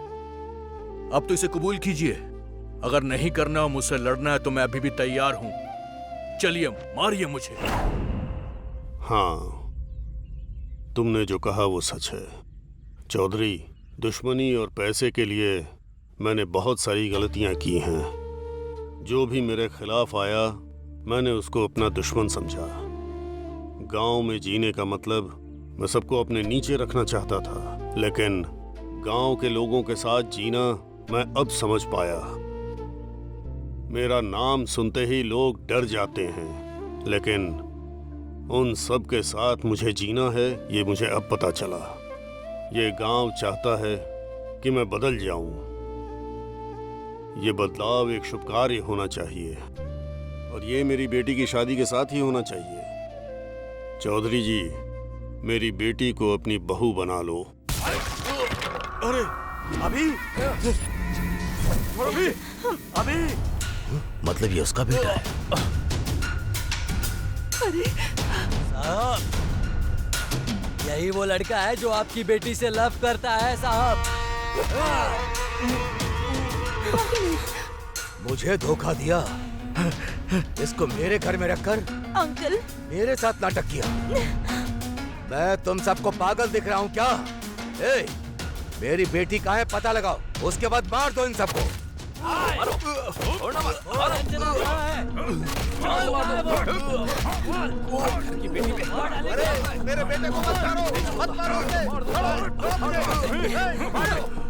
अब तो इसे कबूल कीजिए। अगर नहीं करना और मुझसे लड़ना है तो मैं अभी भी तैयार हूं। चलिए मारिए मुझे। हाँ, तुमने जो कहा वो सच है चौधरी। दुश्मनी और पैसे के लिए मैंने बहुत सारी गलतियां की हैं। जो भी मेरे खिलाफ आया मैंने उसको अपना दुश्मन समझा। गांव में जीने का मतलब मैं सबको अपने नीचे रखना चाहता था, लेकिन गांव के लोगों के साथ जीना मैं अब समझ पाया। मेरा नाम सुनते ही लोग डर जाते हैं, लेकिन उन सब के साथ मुझे जीना है ये मुझे अब पता चला। ये गांव चाहता है कि मैं बदल जाऊं। ये बदलाव एक शुभ कार्य होना चाहिए और ये मेरी बेटी की शादी के साथ ही होना चाहिए। चौधरी जी, मेरी बेटी को अपनी बहू बना लो। अरे अभी अभी अभी मतलब ये उसका बेटा है? अरे साहब, यही वो लड़का है जो आपकी बेटी से लव करता है साहब। मुझे धोखा दिया, इसको मेरे घर में रखकर अंकल मेरे साथ नाटक किया। मैं तुम सबको पागल दिख रहा हूँ क्या? ए, मेरी बेटी कहाँ है पता लगाओ, उसके बाद मार दो इन सबको। मेरे बेटे को मत मारो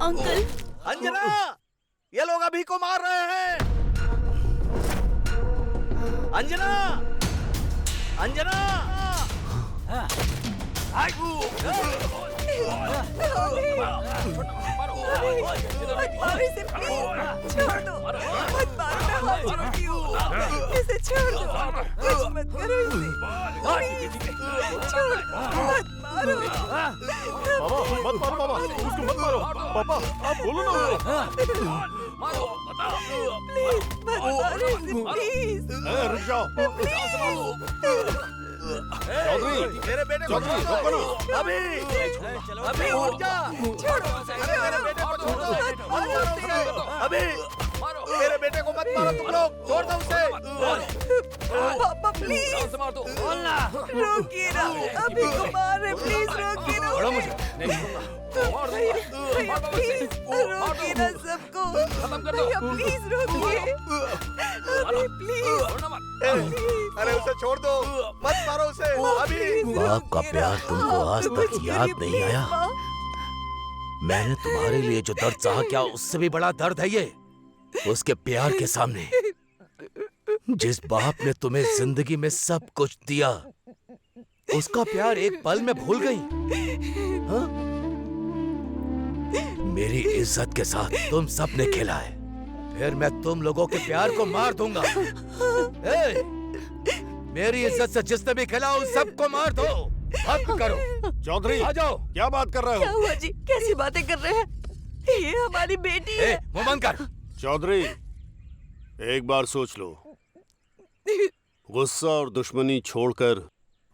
अंकल। अंजना, ये लोग अभी को मार रहे हैं। अंजना, अंजना। छोड़ दो, मत मारो, मैं हाथ जोड़ती हूँ। इसे छोड़ दो, कुछ मत करो इसे। छोड़, मत मारो। मत मारो पापा, उसको मत मारो पापा, आप बोलो ना। प्लीज मत मारो इसे, प्लीज। रुक जाओ। चौधरी, मेरे बेटे को चौधरी, रुको ना। अभी अभी उठ जा। छोड़ो, अरे मेरे बेटे को छोड़ दो, मत मारो उसे। अभी मेरे बेटे को मत मारो तुम लोग, छोड़ दो उसे। पापा प्लीज रोकिए ना, अभी को मार रहे, प्लीज रोकिए ना। छोड़ो मुझे। भैया प्लीज रोकिए ना सबको। भैया प्लीज रोकिए, अभी प्लीज। अरे उसे छोड़ दो, मत मारो उसे अभी। बाप का प्यार तुमको आज तक याद नहीं आया? मैंने तुम्हारे लिए जो दर्द सहा क्या उससे भी बड़ा दर्द है ये। उसके प्यार के सामने जिस बाप ने तुम्हें जिंदगी में सब कुछ दिया, उसका प्यार एक पल में भूल गई। हाँ? मेरी इज्जत के साथ तुम सब ने खेला है, फिर मैं तुम लोगों के प्यार को मार दूंगा। ए, मेरी इज्जत से जिसने भी खेला उन सबको मार दो। हद करो। चौधरी, आ जाओ। क्या बात कर रहे क्या हो? हुआ जी, कैसी बातें कर रहे हैं? ये हमारी बेटी है। मुंह बंद कर। चौधरी, एक बार सोच लो। गुस्सा और दुश्मनी छोड़कर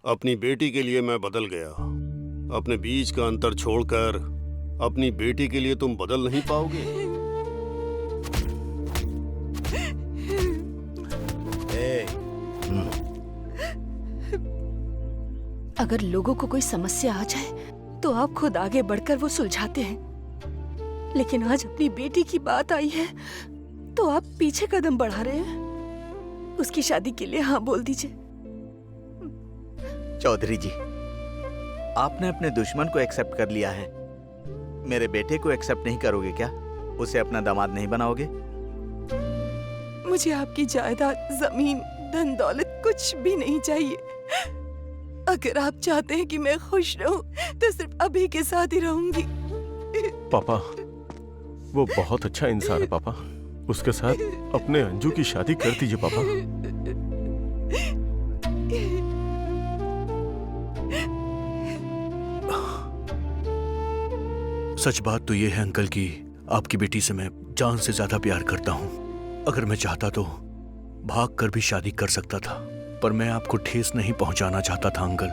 अपनी बेटी के लिए मैं बदल गया। अपने बीच का अंतर छोड़कर अपनी बेटी के लिए तुम बदल नहीं पाओगे। अगर लोगों को कोई समस्या आ जाए तो आप खुद आगे बढ़कर वो सुलझाते हैं, लेकिन आज अपनी बेटी की बात आई है तो आप पीछे कदम बढ़ा रहे हैं। उसकी शादी के लिए हाँ बोल दीजिए। चौधरी जी, आपने अपने दुश्मन को एक्सेप्ट कर लिया है, मेरे बेटे को एक्सेप्ट नहीं करोगे क्या? उसे अपना दामाद नहीं बनाओगे? मुझे आपकी जायदाद, जमीन, धन दौलत कुछ भी नहीं चाहिए। अगर आप चाहते हैं कि मैं खुश रहूं तो सिर्फ अभी के साथ ही रहूंगी। पापा, वो बहुत अच्छा इंसान है पापा। उसके साथ अपने अंजू की शादी कर दीजिए पापा। सच बात तो ये है अंकल कि आपकी बेटी से मैं जान से ज्यादा प्यार करता हूँ। अगर मैं चाहता तो भाग कर भी शादी कर सकता था, पर मैं आपको ठेस नहीं पहुंचाना चाहता था अंकल।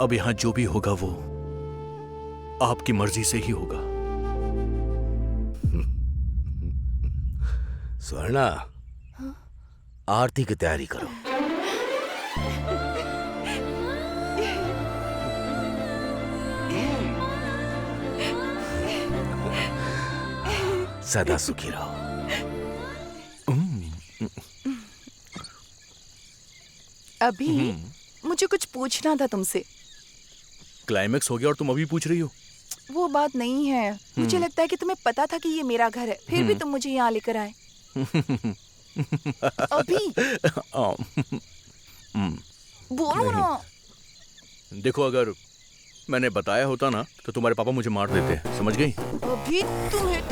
अब यहाँ जो भी होगा वो आपकी मर्जी से ही होगा। स्वर्णा, आरती की तैयारी करो। सदा सुखी रहो। अभी मुझे कुछ पूछना था तुमसे। क्लाइमेक्स हो गया और तुम अभी पूछ रही हो? वो बात नहीं है, मुझे लगता है कि तुम्हें पता था कि ये मेरा घर है, फिर भी तुम मुझे यहाँ लेकर आए। अभी बोलो ना। देखो, अगर मैंने बताया होता ना तो तुम्हारे पापा मुझे मार देते। समझ गई? अभी तुम्हें